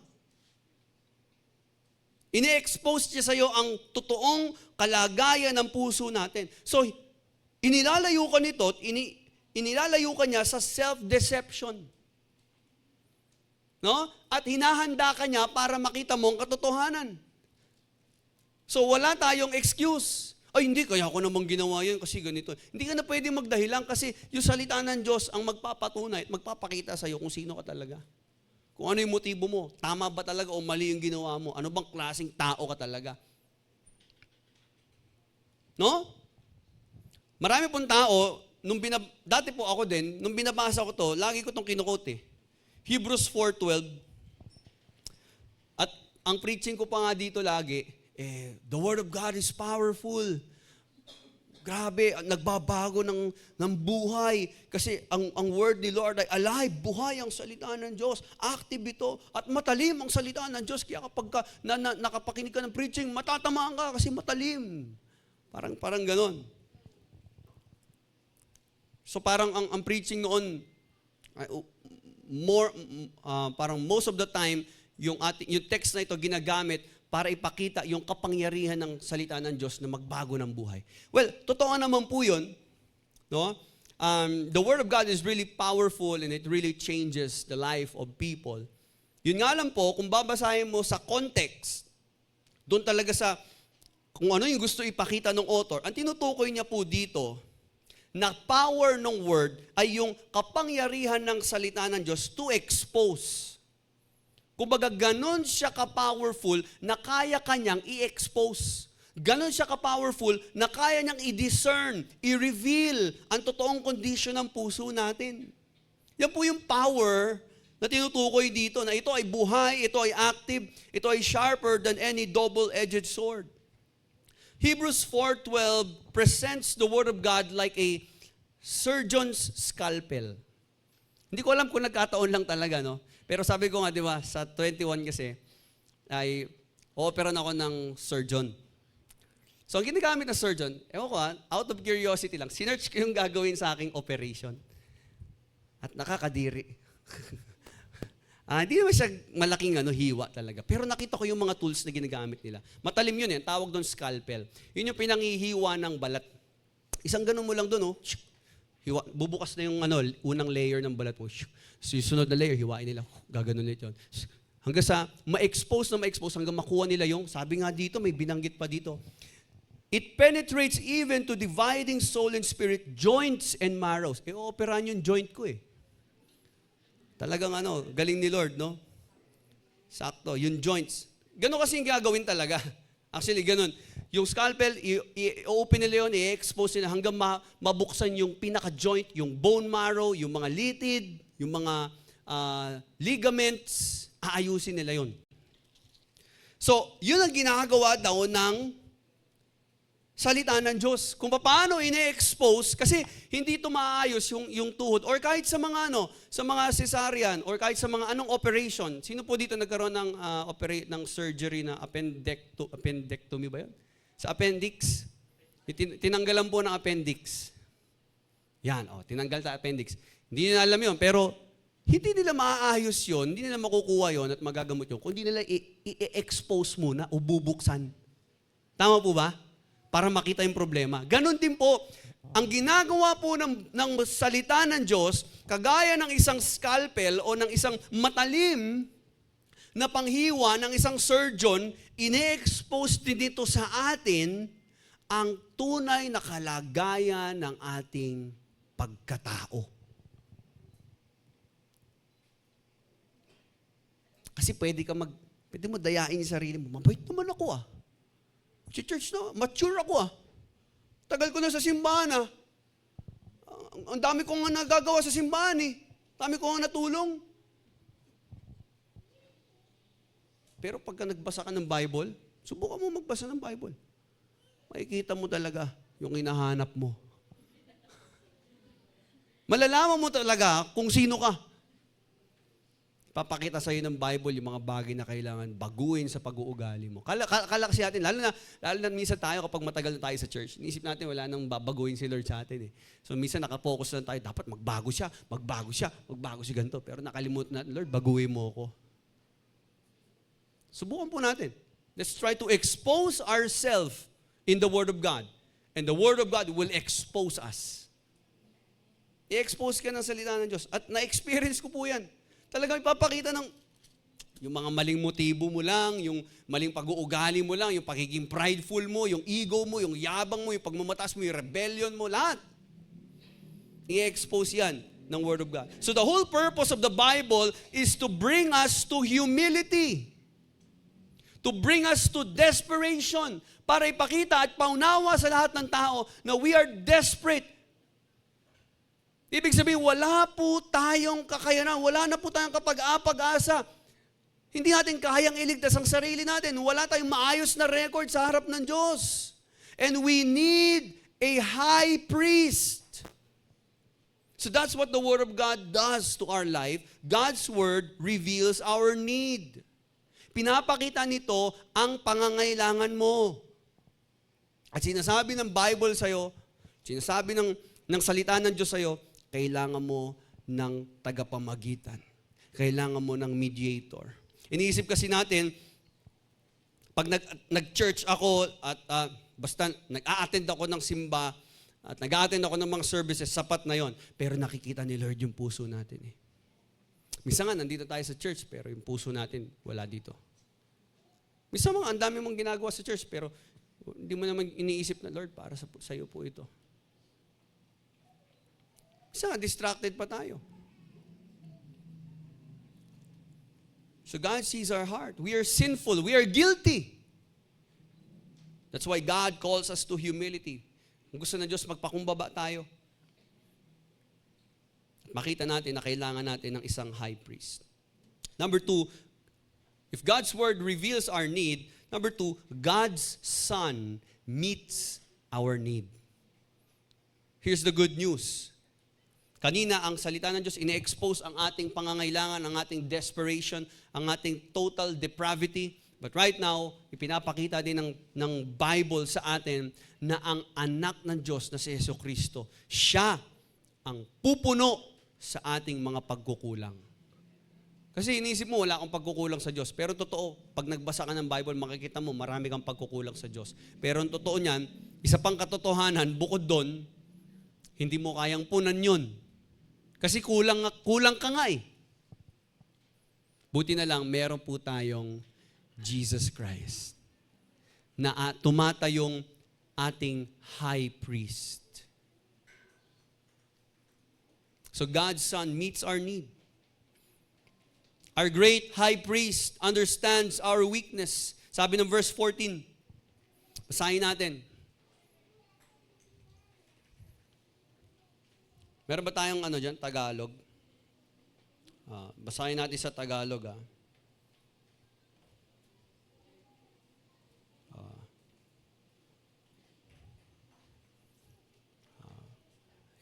Ine-expose niya sa'yo ang totoong kalagayan ng puso natin. So, inilalayo ka nito, inilalayo ka niya sa self-deception. No? At hinahanda ka niya para makita mo ang katotohanan. So, wala tayong excuse. Ay, hindi, kaya ako namang ginawa yan kasi ganito. Hindi ka na pwede magdahilan kasi yung salita ng Diyos ang magpapatunay at magpapakita sa'yo kung sino ka talaga. Kung ano yung motibo mo, tama ba talaga o mali yung ginawa mo? Ano bang klaseng tao ka talaga? No? Marami pong tao, dati po ako din, nung binabasa ko to, lagi ko itong kinukote. Hebrews 4:12. At ang preaching ko pa nga dito lagi, the Word of God is powerful. Grabe, nagbabago ng buhay. Kasi ang word ni Lord ay alive, buhay ang salita ng Diyos. Active ito. At matalim ang salita ng Diyos. Kaya kapag nakapakinig ka ng preaching, matatamaan ka kasi matalim. Parang ganon. So parang ang preaching noon, parang most of the time, yung text na ito ginagamit para ipakita yung kapangyarihan ng salita ng Diyos na magbago ng buhay. Well, totoo naman po yun. No? the Word of God is really powerful and it really changes the life of people. Yun nga lang po, kung babasahin mo sa context, doon talaga sa kung ano yung gusto ipakita ng author, ang tinutukoy niya po dito, na power ng Word ay yung kapangyarihan ng salita ng Diyos to expose. Kumbaga, ganun siya ka-powerful na kaya kanyang i-expose. Ganon siya ka-powerful na kaya niyang i-discern, i-reveal ang totoong kondisyon ng puso natin. Yan po yung power na tinutukoy dito, na ito ay buhay, ito ay active, ito ay sharper than any double-edged sword. Hebrews 4:12 presents the Word of God like a surgeon's scalpel. Hindi ko alam kung nagkataon lang talaga, no? Pero sabi ko nga, di ba, sa 21 kasi, ay operan ako ng surgeon. So, ang ginagamit ng surgeon, ewan ko out of curiosity lang, sinearch ko yung gagawin sa aking operation. At nakakadiri. Hindi naman siya malaking hiwa talaga. Pero nakita ko yung mga tools na ginagamit nila. Matalim yun tawag doon scalpel. Yun yung pinanghihiwa ng balat. Isang ganun mo lang doon, hiwa, bubukas na yung unang layer ng balat mo. Susunod na layer, hiwain nila. Gaganon ulit yun. Hanggang sa ma-expose, hanggang makuha nila yung, sabi nga dito, may binanggit pa dito. It penetrates even to dividing soul and spirit, joints and marrows. Operahan yung joint ko Talagang galing ni Lord, no? Sakto, yung joints. Ganon kasi yung gagawin talaga. Actually, ganon. Yung scalpel, i-open nila yun, i-expose nila hanggang mabuksan yung pinaka-joint, yung bone marrow, yung mga litid, yung mga ligaments, aayusin nila yun. So, yun ang ginagawa daw ng salita ng Diyos. Kung paano ine-expose, kasi hindi ito maayos yung tuhod, or kahit sa mga sa mga cesarean, or kahit sa mga anong operation. Sino po dito nagkaroon ng surgery na appendectomy ba yun? Sa appendix, tinanggalan po ng appendix. Yan, tinanggal sa appendix. Hindi nila alam yun, pero hindi nila maaayos yun, hindi nila makukuha yun at magagamot yun, kung hindi nila i-expose muna o bubuksan. Tama po ba? Para makita yung problema. Ganon din po, ang ginagawa po ng salita ng Diyos, kagaya ng isang scalpel o ng isang matalim na panghiwa ng isang surgeon, ine-expose din dito sa atin ang tunay na kalagayan ng ating pagkatao. Kasi pwede mo dayain yung sarili mo. Mabait naman ako Si church na, mature ako Tagal ko na sa simbahan Ang dami kong nagagawa sa simbahan Dami ko nga natulong. Pero pagka nagbasa ka ng Bible, subukan mo magbasa ng Bible. Makikita mo talaga yung hinahanap mo. Malalaman mo talaga kung sino ka. Papakita sa iyo ng Bible yung mga bagay na kailangan baguhin sa pag-uugali mo. Kala kasi natin, lalo na minsan tayo kapag matagal na tayo sa church, inisip natin wala nang babaguhin si Lord sa atin So minsan nakafocus lang tayo, dapat magbago siya ganito. Pero nakalimutan natin, Lord, baguhin mo ako. Subukan po natin. Let's try to expose ourselves in the Word of God. And the Word of God will expose us. I-expose ka ng salita ng Diyos. At na-experience ko po yan. Talagang ipapakita ng yung mga maling motibo mo lang, yung maling pag-uugali mo lang, yung pagiging prideful mo, yung ego mo, yung yabang mo, yung pagmamataas mo, yung rebellion mo, lahat. I-expose yan ng Word of God. So the whole purpose of the Bible is to bring us to humility. To bring us to desperation. Para ipakita at paunawa sa lahat ng tao na we are desperate. Ibig sabihin, wala po tayong kakayanan, wala na po tayong kapag-apag-asa. Hindi natin kayang iligtas ang sarili natin. Wala tayong maayos na record sa harap ng Diyos. And we need a high priest. So that's what the Word of God does to our life. God's Word reveals our need. Pinapakita nito ang pangangailangan mo. At sinasabi ng Bible sa'yo, sinasabi ng salita ng Diyos sa'yo, kailangan mo ng tagapamagitan. Kailangan mo ng mediator. Iniisip kasi natin, pag nag-church ako at basta nag-a-attend ako ng simba, at nag-a-attend ako ng mga services, sapat na yon. Pero nakikita ni Lord yung puso natin eh. Minsan nga, nandito tayo sa church, pero yung puso natin, wala dito. Minsan mga, ang dami mong ginagawa sa church, pero hindi mo naman iniisip na, Lord, para sa iyo po ito. Minsan nga, distracted pa tayo. So God sees our heart. We are sinful. We are guilty. That's why God calls us to humility. Kung gusto ng Diyos, magpakumbaba tayo. Makita natin na kailangan natin ng isang high priest. Number 2, if God's word reveals our need, number 2, God's Son meets our need. Here's the good news. Kanina, ang salita ng Diyos, ine-expose ang ating pangangailangan, ang ating desperation, ang ating total depravity. But right now, ipinapakita din ng Bible sa atin na ang anak ng Diyos na si Jesucristo, siya ang pupuno sa ating mga pagkukulang. Kasi iniisip mo, wala akong pagkukulang sa Diyos. Pero totoo, pag nagbasa ka ng Bible, makikita mo, marami kang pagkukulang sa Diyos. Pero ang totoo niyan, isa pang katotohanan, bukod doon, hindi mo kayang punan yun. Kasi kulang ka nga eh. Buti na lang, meron po tayong Jesus Christ na tumatayong ating high priest. So God's Son meets our need. Our great high priest understands our weakness. Sabi ng verse 14. Basahin natin. Meron ba tayong dyan, Tagalog? Basahin natin sa Tagalog.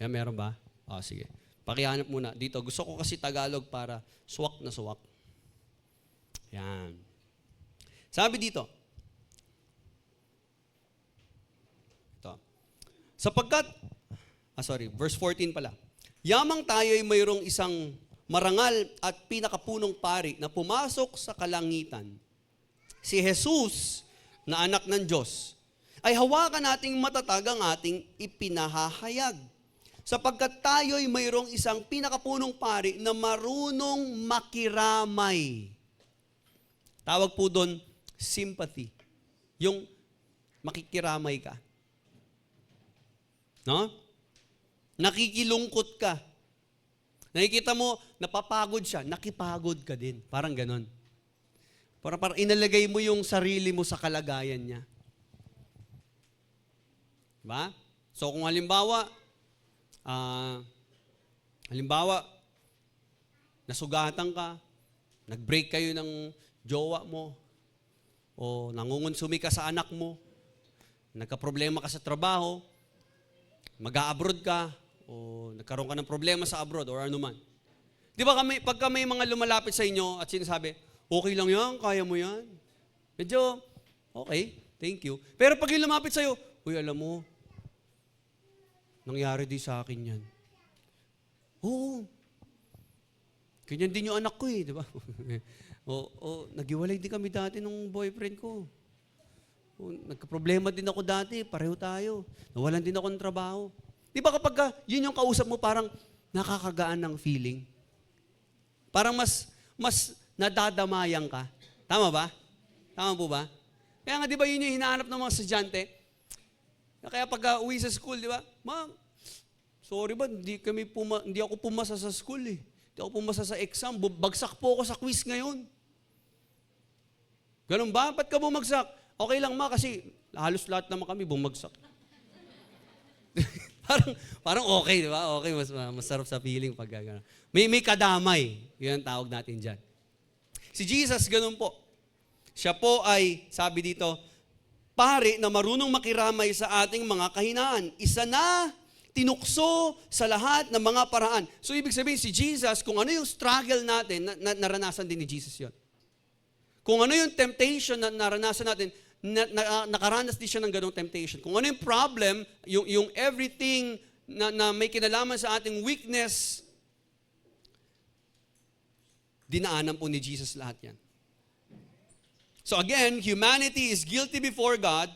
Yan, meron ba? Sige. Pakihanap muna. Dito, gusto ko kasi Tagalog para swak na swak. Yan. Sabi dito. Ito. Sapagkat, verse 14 pala. Yamang tayo'y mayroong isang marangal at pinakapunong pari na pumasok sa kalangitan. Si Jesus, na anak ng Diyos, ay hawakan nating matatag ang ating ipinahahayag. Sapagkat tayo'y mayroong isang pinakapunong pari na marunong makiramay. Tawag po doon, sympathy. Yung makikiramay ka. No? Nakikilungkot ka. Nakikita mo, napapagod siya, nakipagod ka din. Parang ganon. Parang inalagay mo yung sarili mo sa kalagayan niya. Diba? So kung halimbawa, nasugatan ka, nag-break kayo ng jowa mo, o nangungunsumi ka sa anak mo, nagka-problema ka sa trabaho, mag-a-abroad ka, o nagkaroon ka ng problema sa abroad, or ano man. Di ba pagka may mga lumalapit sa inyo at sinasabi, okay lang yan, kaya mo yan. Medyo, okay, thank you. Pero pag yung lumapit sa'yo, uy, alam mo, nangyari din sa akin yan. Oo. Ganyan din yung anak ko eh, di ba? Naghiwalay din kami dati nung boyfriend ko. Nagka-problema din ako dati, pareho tayo. Nawalan din ako ng trabaho. Di ba kapag yun yung kausap mo, parang nakakagaan ng feeling? Parang mas nadadamayang ka. Tama ba? Tama po ba? Kaya nga di ba yun yung hinahanap ng mga estudyante? Kaya pag uwi sa school, di ba? Ma'am, sorry ba, hindi ako pumasa sa school eh. Hindi ako pumasa sa exam. Bagsak po ako sa quiz ngayon. Ganun ba? Ba't ka bumagsak? Okay lang ma, kasi halos lahat naman kami bumagsak. parang okay, di ba? Okay, masarap sa feeling pag gano'n. May kadamay. Yun ang tawag natin dyan. Si Jesus, ganun po. Siya po ay, sabi dito, pari na marunong makiramay sa ating mga kahinaan. Isa na tinukso sa lahat ng mga paraan. So, ibig sabihin, si Jesus, kung ano yung struggle natin, naranasan din ni Jesus yon. Kung ano yung temptation na naranasan natin, nakaranas din siya ng ganong temptation. Kung ano yung problem, yung everything na may kinalaman sa ating weakness, dinaanan po ni Jesus lahat yan. So again, humanity is guilty before God,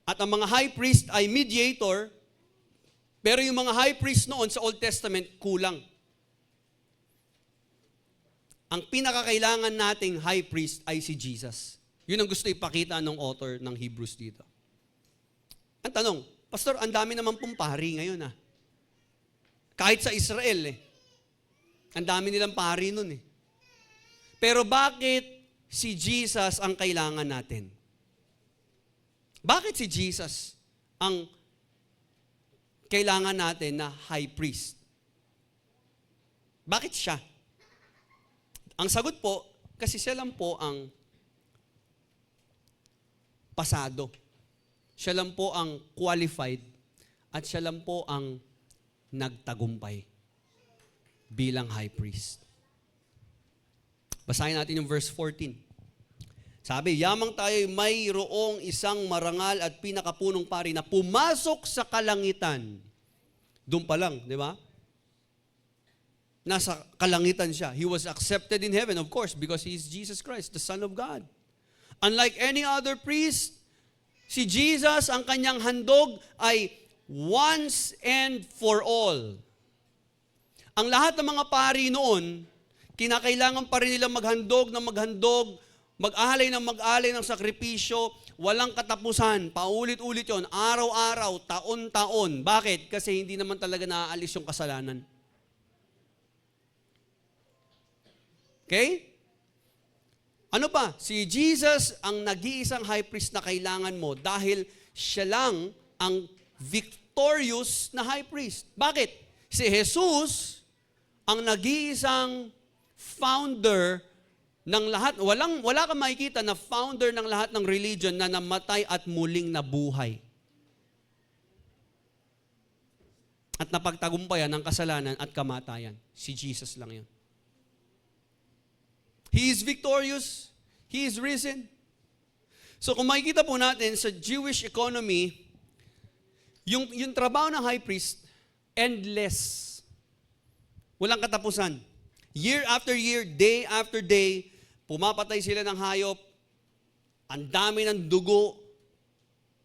at ang mga high priest ay mediator Pero yung mga high priest noon sa Old Testament, kulang. Ang pinakakailangan nating high priest ay si Jesus. Yun ang gusto ipakita ng author ng Hebrews dito. Ang tanong, Pastor, ang dami naman pong pari ngayon Kahit sa Israel ang dami nilang pari nun Pero bakit si Jesus ang kailangan natin? Bakit si Jesus ang kailangan natin na high priest? Bakit siya? Ang sagot po, kasi siya lang po ang pasado. Siya lang po ang qualified at siya lang po ang nagtagumpay bilang high priest. Basahin natin yung verse 14. Sabi, yamang tayo mayroong isang marangal at pinakapunong pari na pumasok sa kalangitan. Doon pa lang, di ba? Nasa kalangitan siya. He was accepted in heaven, of course, because He is Jesus Christ, the Son of God. Unlike any other priest, si Jesus, ang kanyang handog ay once and for all. Ang lahat ng mga pari noon, kinakailangan pa rin nilang maghandog, mag-alay ng sakripisyo, walang katapusan, paulit-ulit yon, araw-araw, taon-taon. Bakit? Kasi hindi naman talaga naaalis yung kasalanan. Okay? Ano pa? Si Jesus ang nag-iisang high priest na kailangan mo dahil siya lang ang victorious na high priest. Bakit? Si Jesus ang nag-iisang founder ng lahat. Wala kang makikita na founder ng lahat ng religion na namatay at muling nabuhay. At napagtagumpayan ng kasalanan at kamatayan. Si Jesus lang yun. He is victorious. He is risen. So kung makikita po natin sa Jewish economy, yung trabaho ng high priest, endless. Walang katapusan. Year after year, day after day, pumapatay sila ng hayop, ang dami ng dugo,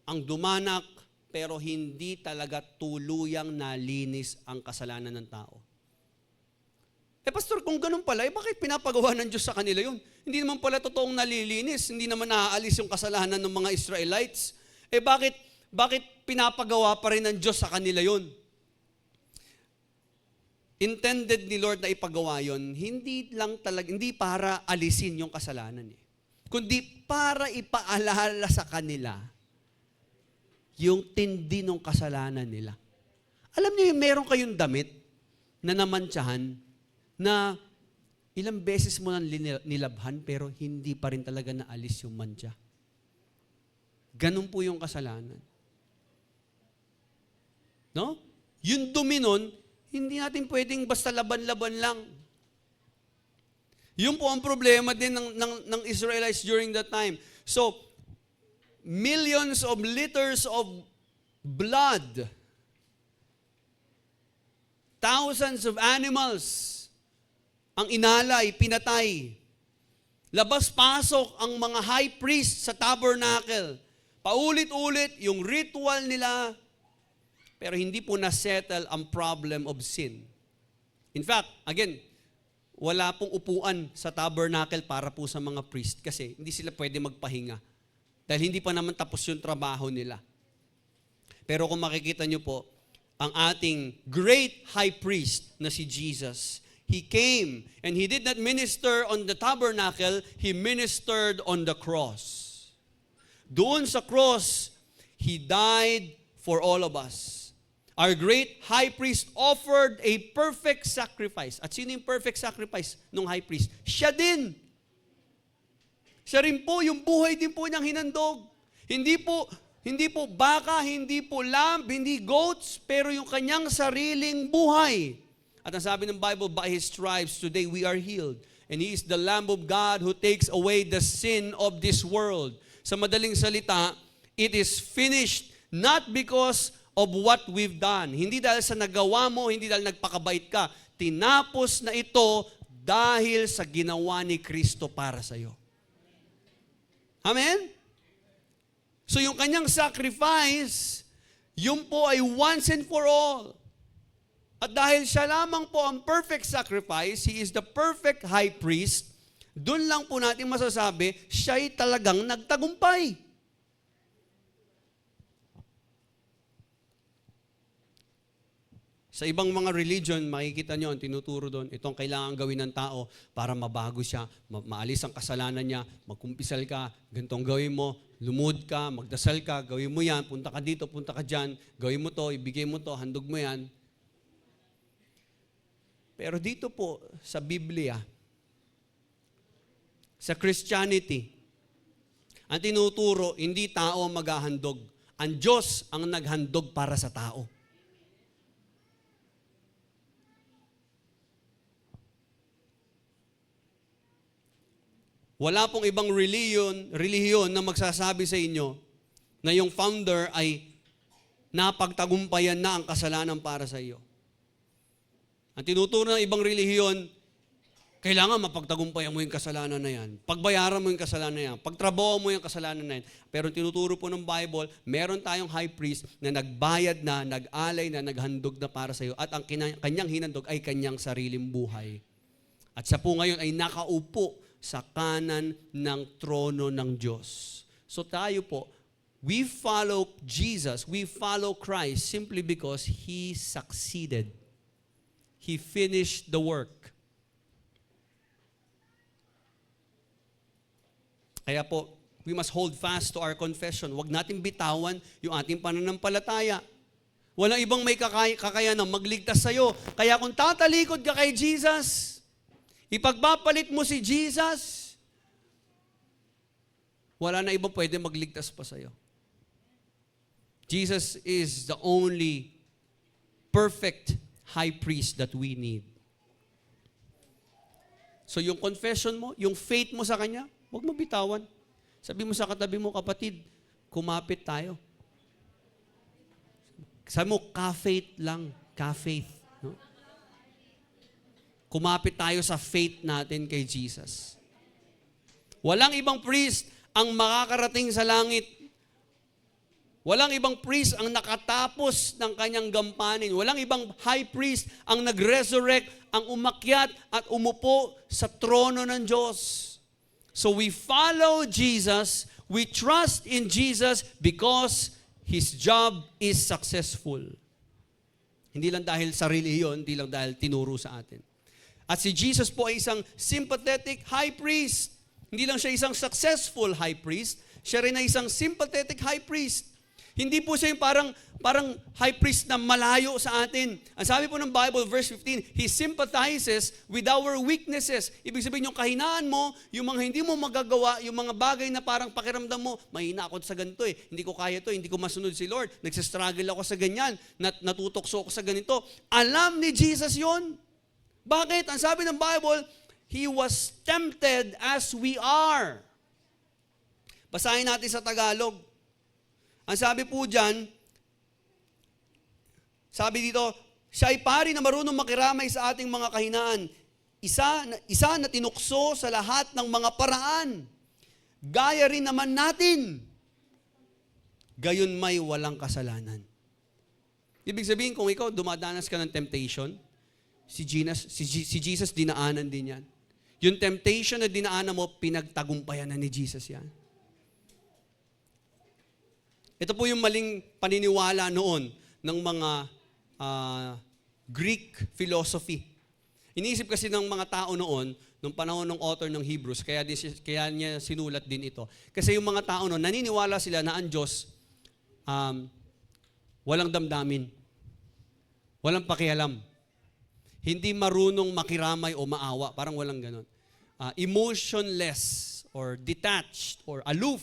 ang dumanak, pero hindi talaga tuluyang nalinis ang kasalanan ng tao. Pastor, kung ganun pala, bakit pinapagawa ng Diyos sa kanila yun? Hindi naman pala totoong nalilinis, hindi naman naaalis yung kasalanan ng mga Israelites. Bakit pinapagawa pa rin ng Diyos sa kanila yun? Intended ni Lord na ipagawa yun, hindi para alisin yung kasalanan kundi para ipaalala sa kanila yung tindi ng kasalanan nila. Alam niyo, meron kayong damit na namantsahan na ilang beses mo nang nilabhan pero hindi pa rin talaga naalis yung mantsa. Ganun po yung kasalanan. No? Yung dumi nun, hindi natin pwedeng basta laban-laban lang. Yun po ang problema din ng Israelites during that time. So, millions of liters of blood, thousands of animals, ang inalay, pinatay. Labas-pasok ang mga high priest sa tabernacle. Paulit-ulit yung ritual nila, pero hindi po na-settle ang problem of sin. In fact, again, wala pong upuan sa tabernacle para po sa mga priest kasi hindi sila pwede magpahinga. Dahil hindi pa naman tapos yung trabaho nila. Pero kung makikita nyo po, ang ating great high priest na si Jesus, He came and He did not minister on the tabernacle, He ministered on the cross. Doon sa cross, He died for all of us. Our great high priest offered a perfect sacrifice. At sino yung perfect sacrifice ng high priest? Siya din. Siya rin po, yung buhay din po niyang hinandog. Hindi po baka, hindi po lamb, hindi goats, pero yung kanyang sariling buhay. At ang sabi ng Bible, by His stripes, today we are healed. And He is the Lamb of God who takes away the sin of this world. Sa madaling salita, it is finished not because of what we've done. Hindi dahil sa nagawa mo, hindi dahil nagpakabait ka. Tinapos na ito dahil sa ginawa ni Kristo para sa iyo. Amen? So yung kanyang sacrifice, Yun po ay once and for all. At dahil siya lamang po ang perfect sacrifice, He is the perfect high priest, doon lang po natin masasabi, siya'y talagang nagtagumpay. Sa ibang mga religion, makikita nyo ang tinuturo doon, itong kailangan gawin ng tao para mabago siya, maalis ang kasalanan niya, magkumpisal ka, ganitong gawin mo, lumud ka, magdasal ka, gawin mo yan, punta ka dito, punta ka dyan, gawin mo to, ibigay mo to, handog mo yan. Pero dito po sa Biblia, sa Christianity, ang tinuturo, hindi tao ang maghahandog. Ang Diyos ang naghandog para sa tao. Wala pong ibang relihiyon na magsasabi sa inyo na yung founder ay napagtagumpayan na ang kasalanan para sa iyo. Ang tinuturo ng ibang relihiyon, kailangan mapagtagumpayan mo yung kasalanan na yan. Pagbayaran mo yung kasalanan na yan. Pagtrabaho mo yung kasalanan na yan. Pero tinuturo po ng Bible, meron tayong high priest na nagbayad na, nag-alay na, naghandog na para sa iyo. At ang kanyang hinandog ay kanyang sariling buhay. At siya po ngayon ay nakaupo sa kanan ng trono ng Diyos. So tayo po, we follow Jesus, we follow Christ simply because He succeeded. He finished the work. Kaya po, we must hold fast to our confession. Huwag natin bitawan yung ating pananampalataya. Walang ibang may kakayanang magligtas sa'yo. Kaya kung tatalikod ka kay Jesus, ipagpapalit mo si Jesus, wala na ibang pwede magligtas pa sa'yo. Jesus is the only perfect high priest that we need. So yung confession mo, yung faith mo sa Kanya, huwag mo bitawan. Sabi mo sa katabi mo, kapatid, kumapit tayo. Sabi mo, ka-faith lang. Ka-faith. No? Kumapit tayo sa faith natin kay Jesus. Walang ibang priest ang makakarating sa langit. Walang ibang priest ang nakatapos ng kanyang gampanin. Walang ibang high priest ang nag-resurrect, ang umakyat at umupo sa trono ng Diyos. So we follow Jesus, we trust in Jesus because His job is successful. Hindi lang dahil sa relihiyon, hindi lang dahil tinuro sa atin. At si Jesus po ay isang sympathetic high priest. Hindi lang siya isang successful high priest, siya rin ay isang sympathetic high priest. Hindi po siya yung parang high priest na malayo sa atin. Ang sabi po ng Bible, verse 15, He sympathizes with our weaknesses. Ibig sabihin yung kahinaan mo, yung mga hindi mo magagawa, yung mga bagay na parang pakiramdam mo, mahina ako sa ganito eh. Hindi ko kaya to, hindi ko masunod si Lord. Nagsistruggle ako sa ganyan, natutokso ako sa ganito. Alam ni Jesus yon. Bakit? Ang sabi ng Bible, He was tempted as we are. Basahin natin sa Tagalog. Ang sabi po dyan, sabi dito, siya ay pari na marunong makiramay sa ating mga kahinaan. Isa na tinukso sa lahat ng mga paraan. Gaya rin naman natin. Gayon may walang kasalanan. Ibig sabihin, kung ikaw dumadanas ka ng temptation, si Jesus dinaanan din yan. Yung temptation na dinaanan mo, pinagtagumpayan na ni Jesus yan. Ito po yung maling paniniwala noon ng mga Greek philosophy. Iniisip kasi ng mga tao noon, nung panahon ng author ng Hebrews, kaya niya sinulat din ito. Kasi yung mga tao noon, naniniwala sila na ang Diyos walang damdamin, walang pakialam, hindi marunong makiramay o maawa, parang walang ganon. Emotionless or detached or aloof.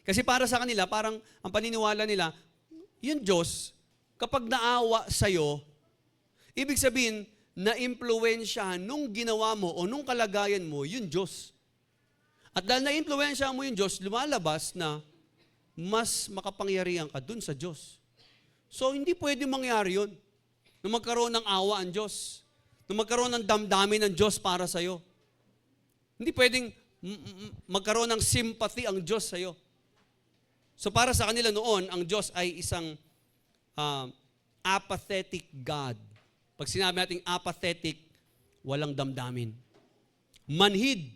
Kasi para sa kanila, parang ang paniniwala nila, yung Diyos, kapag naawa sa'yo, ibig sabihin, na-impluwensyahan nung ginawa mo o nung kalagayan mo, yung Diyos. At dahil na-impluwensyahan mo yung Diyos, lumalabas na mas makapangyarihan ka dun sa Diyos. So, hindi pwede mangyari yun. Na magkaroon ng awa ang Diyos. Na magkaroon ng damdamin ng Diyos para sa'yo. Hindi pwedeng magkaroon ng sympathy ang Diyos sa'yo. So para sa kanila noon, ang Diyos ay isang apathetic God. Pag sinabi natin apathetic, walang damdamin. Manhid.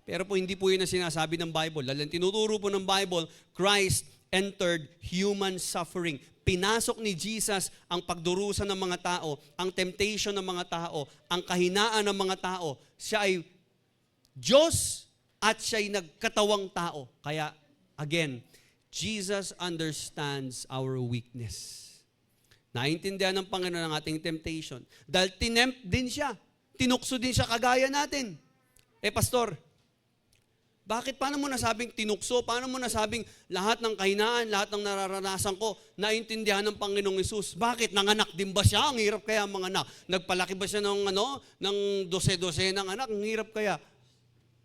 Pero po hindi po yun ang sinasabi ng Bible. Dahil tinuturo po ng Bible, Christ entered human suffering. Pinasok ni Jesus ang pagdurusa ng mga tao, ang temptation ng mga tao, ang kahinaan ng mga tao. Siya ay Diyos at siya'y nagkatawang tao. Kaya, again, Jesus understands our weakness. Naintindihan ng Panginoon ang ating temptation. Dahil tinempt din siya. Tinukso din siya kagaya natin. Pastor, bakit? Paano mo nasabing tinukso? Paano mo nasabing lahat ng kahinaan, lahat ng nararanasan ko, naintindihan ng Panginoong Hesus? Bakit? Nanganak din ba siya? Ang hirap kaya manganak. Nagpalaki ba siya ng 12-12 ng anak? Ang hirap kaya.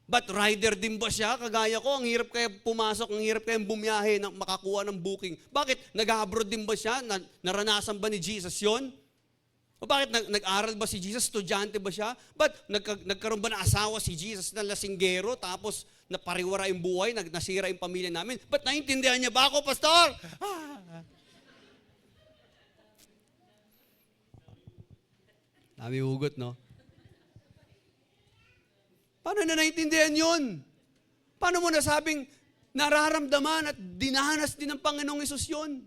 But rider din ba siya? Kagaya ko, ang hirap kaya pumasok, ang hirap kaya bumiyahe, makakuha ng booking. Bakit? Nag-abroad din ba siya? Naranasan ba ni Jesus yon? O bakit nag-aral ba si Jesus? Estudyante ba siya? But nagkaroon ba na asawa si Jesus na lasinggero tapos napariwara yung buhay, nasira yung pamilya namin? But naintindihan niya ba ako, Pastor? Dami hugot, no? Paano na naintindihan yun? Paano mo nasabing nararamdaman at dinanas din ng Panginoong Hesus yun?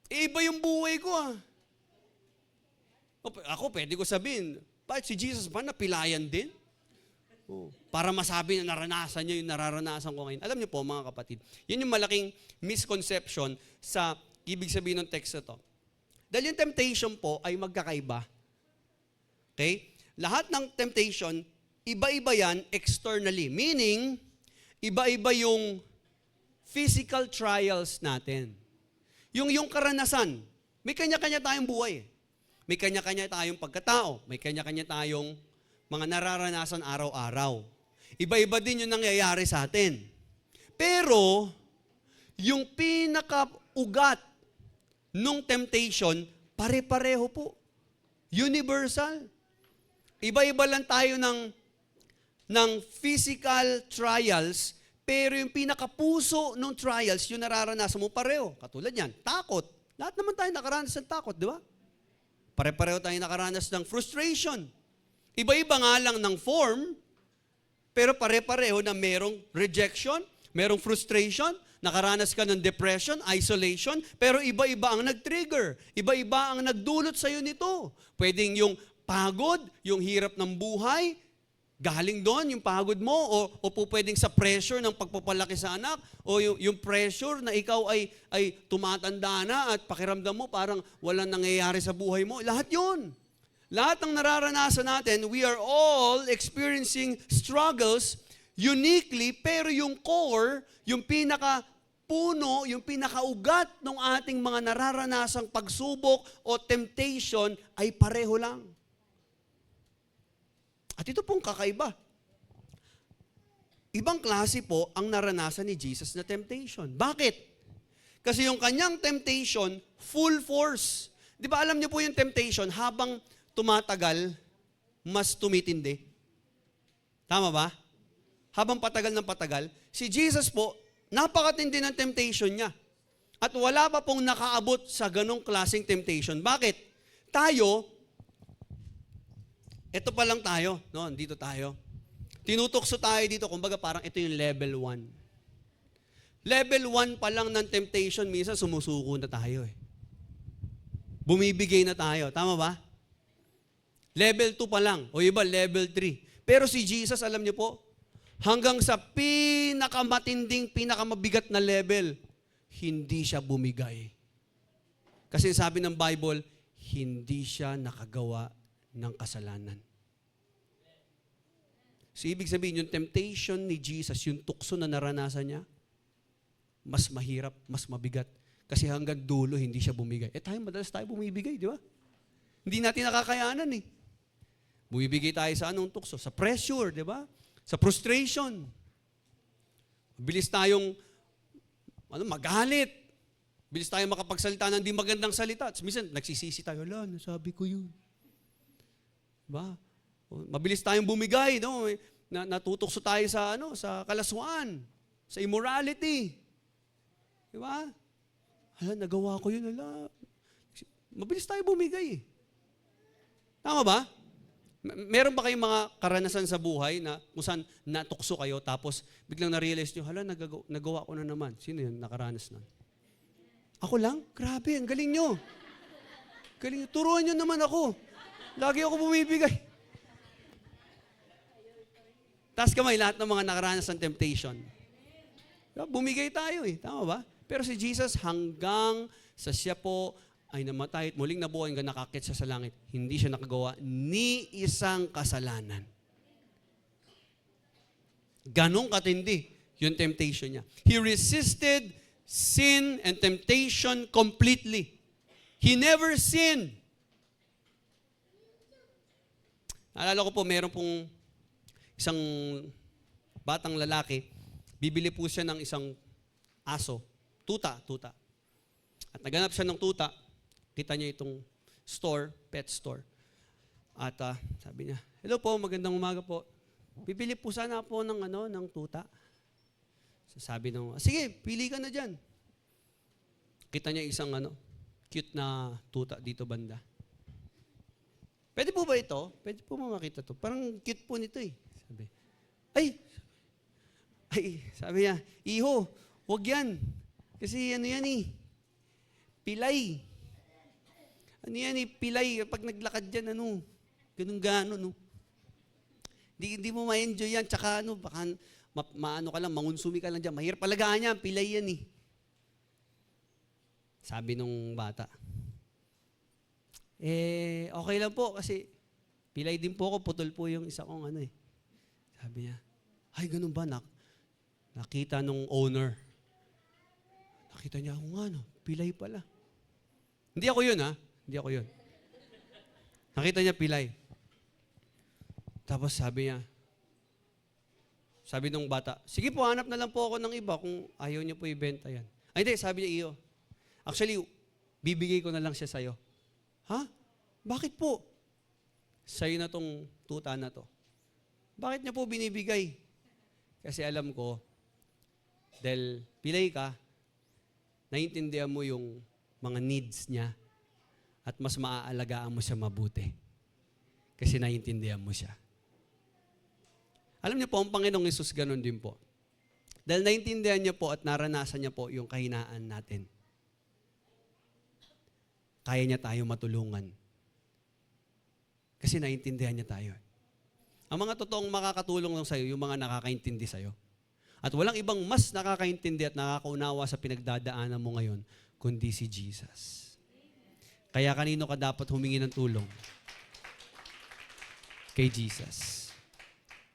Iba yung buhay ko, Ako, pwede ko sabihin, bakit si Jesus ba napilayan din? Para masabi na naranasan niya yung nararanasan ko ngayon. Alam niyo po, mga kapatid, yun yung malaking misconception sa ibig sabihin ng text na to. Dahil yung temptation po ay magkakaiba. Okay? Lahat ng temptation, iba-iba yan externally. Meaning, iba-iba yung physical trials natin. Yung karanasan, may kanya-kanya tayong buhay. May kanya-kanya tayong pagkatao. May kanya-kanya tayong mga nararanasan araw-araw. Iba-iba din yung nangyayari sa atin. Pero, yung pinaka-ugat nung temptation, pare-pareho po. Universal. Iba-iba lang tayo ng physical trials, pero yung pinaka-puso ng trials, yung nararanasan mo pareho. Katulad yan, takot. Lahat naman tayo nakaranas ng takot, di ba? Pare-pareho tayo nakaranas ng frustration. Iba-iba nga lang ng form, pero pare-pareho na merong rejection, merong frustration, nakaranas ka ng depression, isolation, pero iba-iba ang nag-trigger. Iba-iba ang nagdulot sa'yo nito. Pwedeng yung pagod, yung hirap ng buhay, galing doon yung pagod mo, o po pwedeng sa pressure ng pagpapalaki sa anak, o yung pressure na ikaw ay tumatanda na at pakiramdam mo parang walang nangyayari sa buhay mo. Lahat yun. Lahat ng nararanasan natin, we are all experiencing struggles uniquely, pero yung core, yung pinaka-puno, yung pinaka-ugat ng ating mga nararanasang pagsubok o temptation ay pareho lang. At ito pong kakaiba. Ibang klase po ang naranasan ni Jesus na temptation. Bakit? Kasi yung kanyang temptation, full force. Di ba alam niyo po yung temptation, habang tumatagal, mas tumitindi. Tama ba? Habang patagal ng patagal, si Jesus po, napakatindi ng temptation niya. At wala pa pong nakaabot sa ganong klaseng temptation. Bakit? Tayo, ito pa lang tayo, no? Dito tayo. Tinutokso tayo dito, kumbaga parang ito yung level 1. Level 1 pa lang ng temptation, minsan sumusuko na tayo Bumibigay na tayo, tama ba? Level 2 pa lang, o iba level 3. Pero si Jesus, alam niyo po, hanggang sa pinakamatinding, pinakamabigat na level, hindi siya bumigay. Kasi sabi ng Bible, hindi siya nakagawa ng kasalanan. So, ibig sabihin, yung temptation ni Jesus, yung tukso na naranasan niya, mas mahirap, mas mabigat. Kasi hanggang dulo, hindi siya bumigay. Madalas tayo bumibigay, di ba? Hindi natin nakakayanan Bumibigay tayo sa anong tukso? Sa pressure, di ba? Sa frustration. Bilis tayong magalit. Bilis tayong makapagsalita ng di magandang salita. Minsan, nagsisisi tayo, nasabi ko yun. Diba? Mabilis tayong bumigay, no? Natutokso tayo sa sa kalaswaan. sa immorality. Di ba? Hala, nagawa ko yun, hala. Mabilis tayo bumigay. Tama ba? Meron ba kayong mga karanasan sa buhay na kung saan natukso kayo tapos biglang na-realize nyo, hala, nagawa ko na naman. Sino yun nakaranas na? Ako lang? Grabe, ang galing nyo. Galing nyo. Turuan nyo naman ako. Lagi ako bumibigay. Taas kamay lahat ng mga nakaranas ng temptation. Bumigay tayo eh. Tama ba? Pero si Jesus hanggang sa siya po ay namatay at muling nabuhay hanggang nakakit siya sa langit, hindi siya nakagawa ni isang kasalanan. Ganong katindi yung temptation niya. He resisted sin and temptation completely. He never sinned. Naalala ko po, meron pong isang batang lalaki, bibili po siya ng isang aso, tuta. At naganap siya ng tuta, kita niya itong store, pet store. At sabi niya, hello po, magandang umaga po. Bibili po sana po ng tuta. So sabi nung, sige, pili ka na dyan. Kita niya isang cute na tuta dito banda. Pwede po ba ito? Pwede po makita to. Parang cute po nito eh. Sabi niya, iho, wag yan. Kasi yan eh, pilay. Ano yan eh, pilay. Pag naglakad yan, ganun-gano, no. Hindi mo ma-enjoy yan. Tsaka baka maano ka lang, mangunsumi ka lang dyan. Mahirap palagaan yan, pilay yan eh. Sabi nung bata, okay lang po kasi pilay din po ako, putol po yung isa kong Sabi niya, ay ganun ba, nakita nung owner. Nakita niya, pilay pala. Hindi ako yun, ha? Hindi ako yun. Nakita niya pilay. Tapos sabi nung bata, sige po, hanap na lang po ako ng iba kung ayaw niyo po ibenta yan. Ay, hindi, sabi niya, iyo. Actually, bibigay ko na lang siya sa'yo. Ha? Bakit po? Sa'yo na tong tuta na to. Bakit niya po binibigay? Kasi alam ko, dahil pilay ka, naiintindihan mo yung mga needs niya at mas maaalagaan mo siya mabuti. Kasi naiintindihan mo siya. Alam niyo po, ang Panginoong Hesus ganun din po. Dahil naiintindihan niya po at naranasan niya po yung kahinaan natin. Kaya niya tayo matulungan. Kasi naiintindihan niya tayo. Ang mga totoong makakatulong lang sa'yo, yung mga nakakaintindi sa'yo. At walang ibang mas nakakaintindi at nakakaunawa sa pinagdadaanan mo ngayon, kundi si Jesus. Kaya kanino ka dapat humingi ng tulong? Kay Jesus.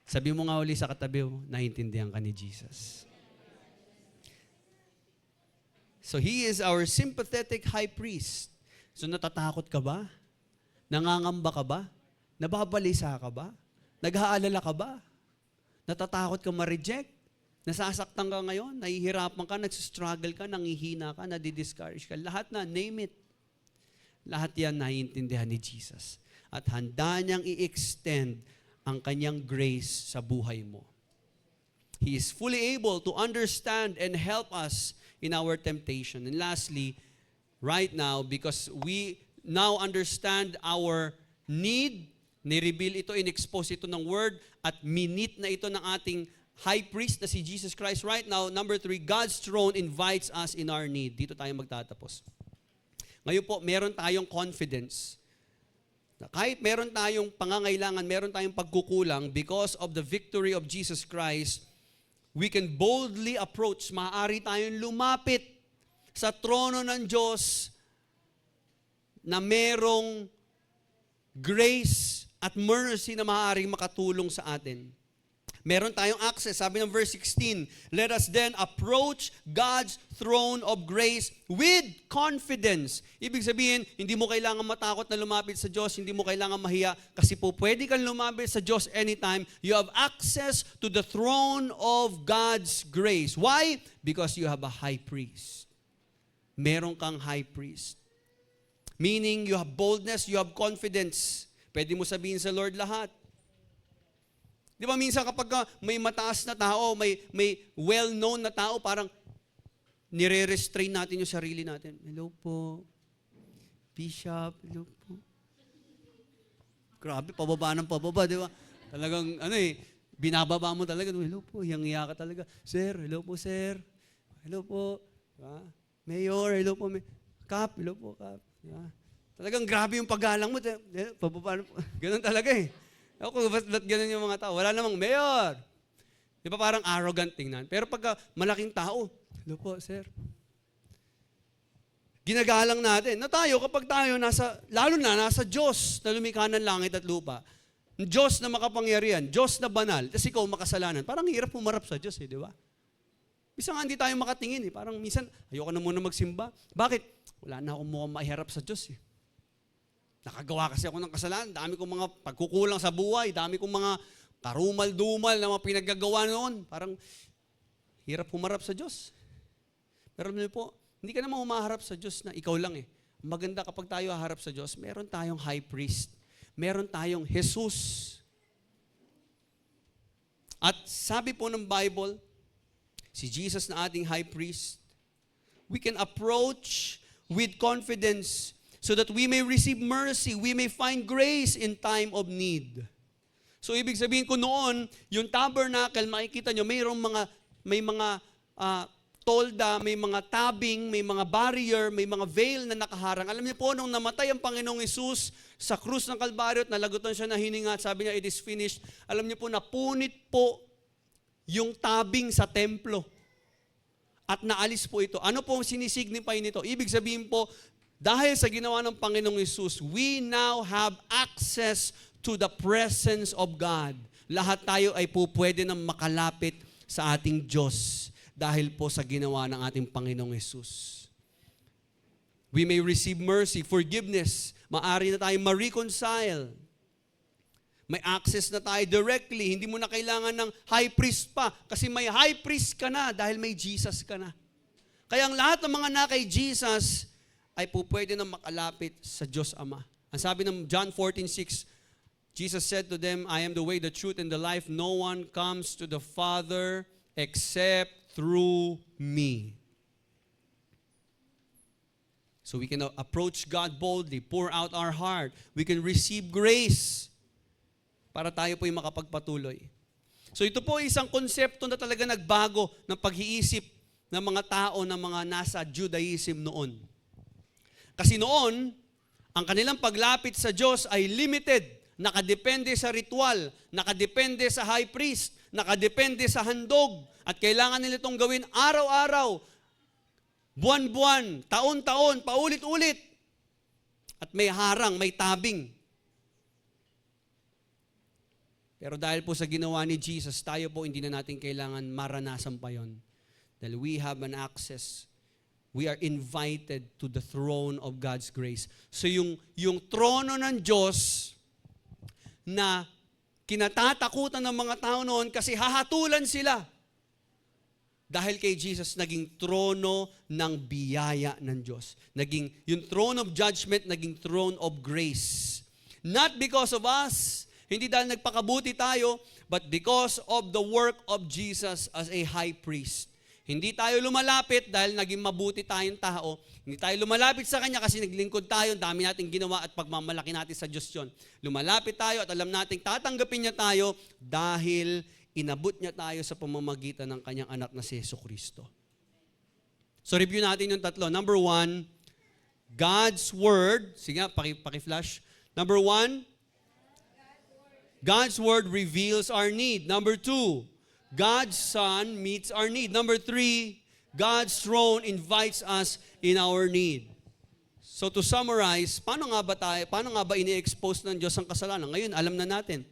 Sabi mo nga uli sa katabi mo, naiintindihan ka ni Jesus. So He is our sympathetic high priest. So natatakot ka ba? Nangangamba ka ba? Nababalisa ka ba? Nag-aalala ka ba? Natatakot ka ma-reject? Nasasaktan ka ngayon? Nahihirapan ka? Nagsistruggle ka? Nangihina ka? Nadidiscourage ka? Lahat na, name it. Lahat yan naiintindihan ni Jesus. At handa niyang i-extend ang kanyang grace sa buhay mo. He is fully able to understand and help us in our temptation. And lastly, right now, because we now understand our need, ni-reveal ito, in-expose ito ng Word, at minute na ito ng ating high priest na si Jesus Christ. Right now, number 3, God's throne invites us in our need. Dito tayo magtatapos. Ngayon po, meron tayong confidence. Na kahit meron tayong pangangailangan, meron tayong pagkukulang, because of the victory of Jesus Christ, we can boldly approach, maaari tayong lumapit sa trono ng Diyos na merong grace at mercy na maaaring makatulong sa atin. Meron tayong access. Sabi ng verse 16, let us then approach God's throne of grace with confidence. Ibig sabihin, hindi mo kailangan matakot na lumapit sa Diyos, hindi mo kailangan mahiya, kasi po pwede kang lumapit sa Diyos anytime. You have access to the throne of God's grace. Why? Because you have a high priest. Meron kang high priest. Meaning, you have boldness, you have confidence. Pwede mo sabihin sa Lord lahat. Di ba minsan kapag may mataas na tao, may well-known na tao, parang nire-restrain natin yung sarili natin. Hello po, Bishop, hello po. Grabe, pababa ng pababa, di ba? Talagang, binababa mo talaga. Hello po, hiyang-hiya ka talaga. Sir, hello po, sir. Hello po. Diba? Mayor, hello po. Kap, hello po, Kap. Diba? Talagang grabe yung paggalang mo. Pababa, ganun talaga eh. Ako, ba't ganun yung mga tao? Wala namang mayor. Di ba parang arrogant tingnan? Pero pagka malaking tao, hello po, sir. Ginagalang natin. Na tayo, kapag tayo lalo na nasa Diyos na lumikha ng langit at lupa, Diyos na makapangyarihan, Diyos na banal, tapos ikaw makasalanan, parang hirap pumarap sa Diyos di ba? Minsan nga hindi tayo makatingin Parang minsan, ayoko na muna magsimba. Bakit? Wala na akong mukhang mahiharap sa Diyos Nakagawa kasi ako ng kasalanan, dami kong mga pagkukulang sa buhay, dami kong mga karumal-dumal na mga pinaggagawa noon. Parang hirap humarap sa Diyos. Pero alam niyo po, hindi ka naman humaharap sa Diyos na ikaw lang Maganda kapag tayo haharap sa Diyos, meron tayong high priest. Meron tayong Jesus. At sabi po ng Bible, si Jesus na ating high priest, we can approach with confidence so that we may receive mercy, we may find grace in time of need. So ibig sabihin ko noon, yung tabernacle, makikita nyo, may mga tolda, may mga tabing, may mga barrier, may mga veil na nakaharang. Alam niyo po, nung namatay ang Panginoong Hesus sa krus ng Kalbaryo at nalagutan siya na hininga at sabi niya, it is finished. Alam niyo po, napunit po yung tabing sa templo. At naalis po ito. Ano po ang sinisignify nito? Ibig sabihin po, dahil sa ginawa ng Panginoong Hesus, we now have access to the presence of God. Lahat tayo ay po pwede nang makalapit sa ating Diyos dahil po sa ginawa ng ating Panginoong Hesus. We may receive mercy, forgiveness. Maari na tayong ma-reconcile. May access na tayo directly. Hindi mo na kailangan ng high priest pa kasi may high priest ka na dahil may Jesus ka na. Kaya ang lahat ng mga na kay Jesus ay po pwede na makalapit sa Diyos Ama. Ang sabi ng John 14:6, Jesus said to them, I am the way, the truth, and the life. No one comes to the Father except through me. So we can approach God boldly, pour out our heart. We can receive grace para tayo po yung makapagpatuloy. So ito po isang konsepto na talaga nagbago ng pag-iisip ng mga tao na mga nasa Judaism noon. Kasi noon, ang kanilang paglapit sa Diyos ay limited, nakadepende sa ritual, nakadepende sa high priest, nakadepende sa handog, at kailangan nila itong gawin araw-araw, buwan-buwan, taon-taon, paulit-ulit. At may harang, may tabing. Pero dahil po sa ginawa ni Jesus, tayo po hindi na natin kailangan maranasan pa yun. Dahil we have an access. We are invited to the throne of God's grace. So yung trono ng Diyos na kinatatakutan ng mga tao noon kasi hahatulan sila. Dahil kay Jesus, naging trono ng biyaya ng Diyos. Yung throne of judgment, naging throne of grace. Not because of us, hindi dahil nagpakabuti tayo, but because of the work of Jesus as a high priest. Hindi tayo lumalapit dahil naging mabuti tayong tao. Hindi tayo lumalapit sa Kanya kasi naglingkod tayo, dami nating ginawa at pagmamalaki natin sa Diyos yun. Lumalapit tayo at alam nating tatanggapin niya tayo dahil inabot niya tayo sa pamamagitan ng Kanyang anak na si Jesucristo. So review natin yung tatlo. Number 1, God's Word. Sige nga, paki-flash. Number 1, God's Word reveals our need. Number 2, God's Son meets our need. Number 3, God's throne invites us in our need. So to summarize, paano nga ba ini-expose ng Diyos ang kasalanan? Ngayon, alam na natin.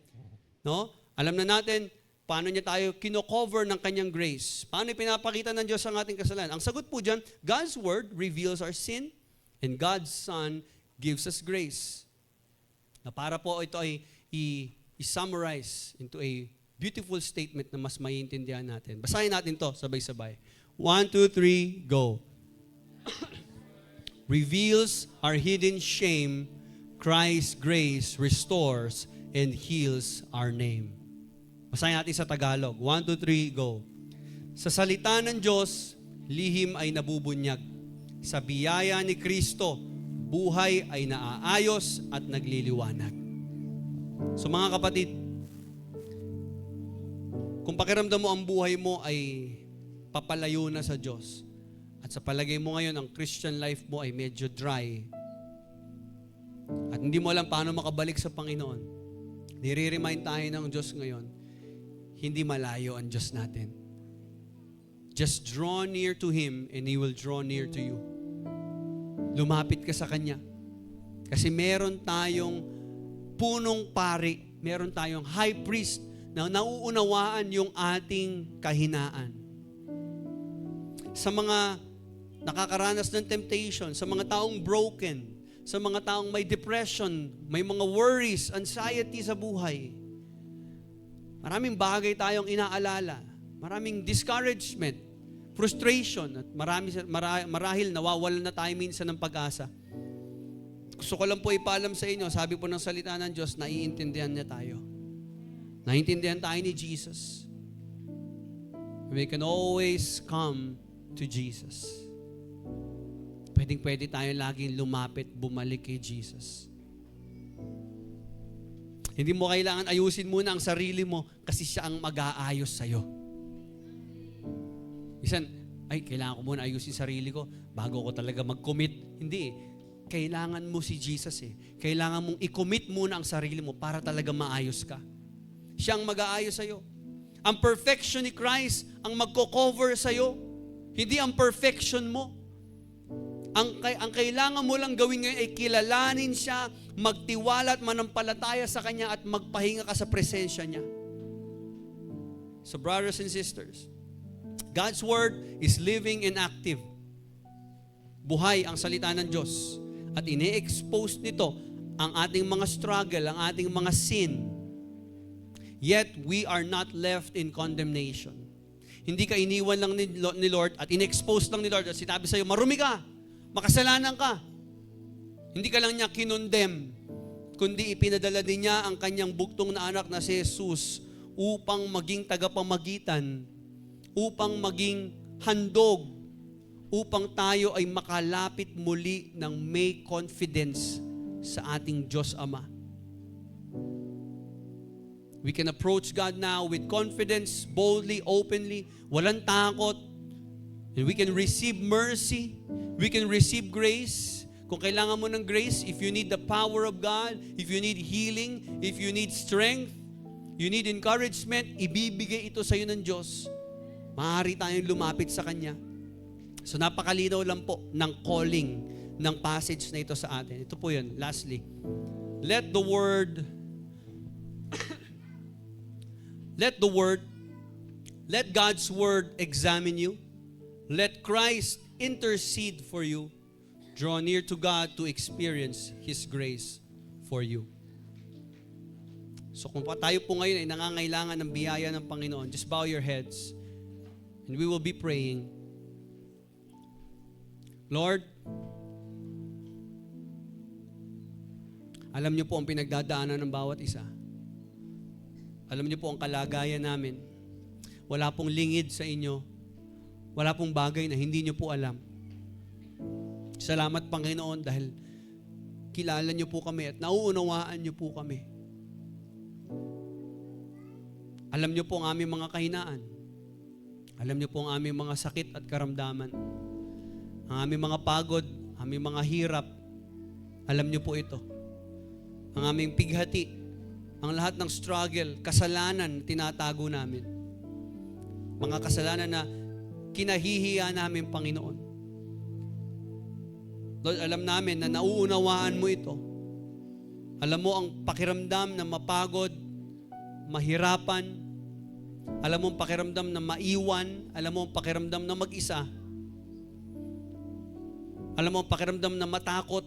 No? Alam na natin paano niya tayo kino-cover ng Kanyang grace. Paano pinapakita ng Diyos ang ating kasalanan? Ang sagot po dyan, God's Word reveals our sin and God's Son gives us grace. Na para po ito ay i-summarize into a beautiful statement na mas maiintindihan natin. Basahin natin to sabay-sabay. 1, 2, 3, go. Reveals our hidden shame, Christ's grace restores and heals our name. Basahin natin sa Tagalog. 1, 2, 3, go. Sa salita ng Diyos, lihim ay nabubunyag. Sa biyaya ni Kristo, buhay ay naaayos at nagliliwanag. So mga kapatid, kung pakiramdam mo ang buhay mo ay papalayo na sa Diyos, at sa palagay mo ngayon ang Christian life mo ay medyo dry, at hindi mo alam paano makabalik sa Panginoon, nire-remind tayo ng Diyos ngayon, hindi malayo ang Diyos natin. Just draw near to Him and He will draw near to you. Lumapit ka sa Kanya. Kasi meron tayong punong pari, meron tayong high priest na nauunawaan yung ating kahinaan. Sa mga nakakaranas ng temptation, sa mga taong broken, sa mga taong may depression, may mga worries, anxiety sa buhay, maraming bagay tayong inaalala, maraming discouragement, frustration, at marahil nawawalan na tayo minsan ng pag-asa. Gusto ko lang po ipaalam sa inyo, sabi po ng salita ng Diyos, naiintindihan niya tayo. Naiintindihan tayo ni Jesus. We can always come to Jesus. Pwede tayo laging lumapit, bumalik kay Jesus. Hindi mo kailangan ayusin muna ang sarili mo kasi siya ang mag-aayos sa'yo. Minsan, kailangan ko muna ayusin sarili ko bago ko talaga mag-commit. Hindi eh. Kailangan mo si Jesus eh. Kailangan mong i-commit muna ang sarili mo para talaga maayos ka. Siya ang mag-aayos sa'yo. Ang perfection ni Christ ang magko-cover sa'yo. Hindi ang perfection mo. Ang kailangan mo lang gawin ngayon ay kilalanin siya, magtiwala at manampalataya sa Kanya at magpahinga ka sa presensya niya. So brothers and sisters, God's Word is living and active. Buhay ang salita ng Diyos. At ini-expose nito ang ating mga struggle, ang ating mga sin. Yet, we are not left in condemnation. Hindi ka iniwan lang ni Lord at in-expose lang ni Lord at sinabi sa'yo, marumi ka, makasalanan ka. Hindi ka lang niya kinondem, kundi ipinadala din niya ang kanyang buktong na anak na si Jesus upang maging tagapamagitan, upang maging handog, upang tayo ay makalapit muli ng may confidence sa ating Diyos Ama. We can approach God now with confidence, boldly, openly, walang takot. And we can receive mercy. We can receive grace. Kung kailangan mo ng grace, if you need the power of God, if you need healing, if you need strength, you need encouragement, ibibigay ito sa iyo ng Diyos. Maaari tayong lumapit sa Kanya. So napakalinaw lang po ng calling ng passage na ito sa atin. Ito po yun, lastly. Let God's Word examine you. Let Christ intercede for you. Draw near to God to experience His grace for you. So kung tayo po ngayon ay nangangailangan ng biyaya ng Panginoon, just bow your heads and we will be praying. Lord, alam niyo po ang pinagdadaanan ng bawat isa. Alam niyo po ang kalagayan namin. Wala pong lingid sa inyo. Wala pong bagay na hindi niyo po alam. Salamat, Panginoon, dahil kilala niyo po kami at nauunawaan niyo po kami. Alam niyo po ang aming mga kahinaan. Alam niyo po ang aming mga sakit at karamdaman. Ang aming mga pagod, aming mga hirap. Alam niyo po ito. Ang aming pighati, ang lahat ng struggle, kasalanan tinatago namin. Mga kasalanan na kinahihiya namin, Panginoon. Lord, alam namin na nauunawaan mo ito. Alam mo ang pakiramdam na mapagod, mahirapan. Alam mo ang pakiramdam na maiwan. Alam mo ang pakiramdam na mag-isa. Alam mo ang pakiramdam na matakot,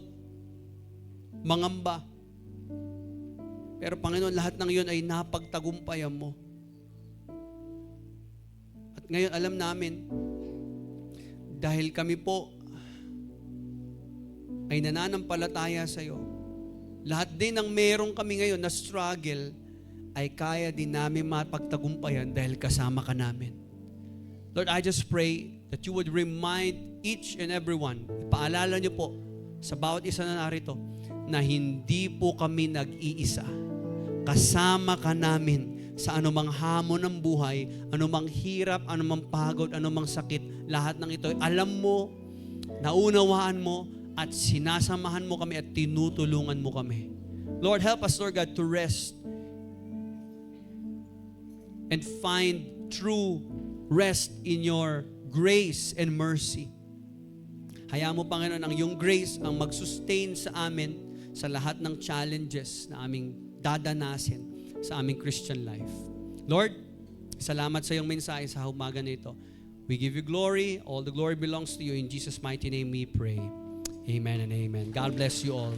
mangamba. Pero Panginoon, lahat ng iyon ay napagtagumpayan mo. At ngayon alam namin, dahil kami po ay nananampalataya sa iyo, lahat din ng meron kami ngayon na struggle ay kaya din namin mapagtagumpayan dahil kasama ka namin. Lord, I just pray that you would remind each and everyone, paalala niyo po sa bawat isa na narito, na hindi po kami nag-iisa. Kasama ka namin sa anumang hamon ng buhay, anumang hirap, anumang pagod, anumang sakit, lahat ng ito. Alam mo, naunawaan mo, at sinasamahan mo kami at tinutulungan mo kami. Lord, help us, Lord God, to rest and find true rest in your grace and mercy. Hayaan mo, Panginoon, ang iyong grace ang mag-sustain sa amin sa lahat ng challenges na aming dadanasin sa aming Christian life. Lord, salamat sa iyong mensahe sa umaga na ito. We give you glory. All the glory belongs to you. In Jesus' mighty name we pray. Amen and amen. God bless you all.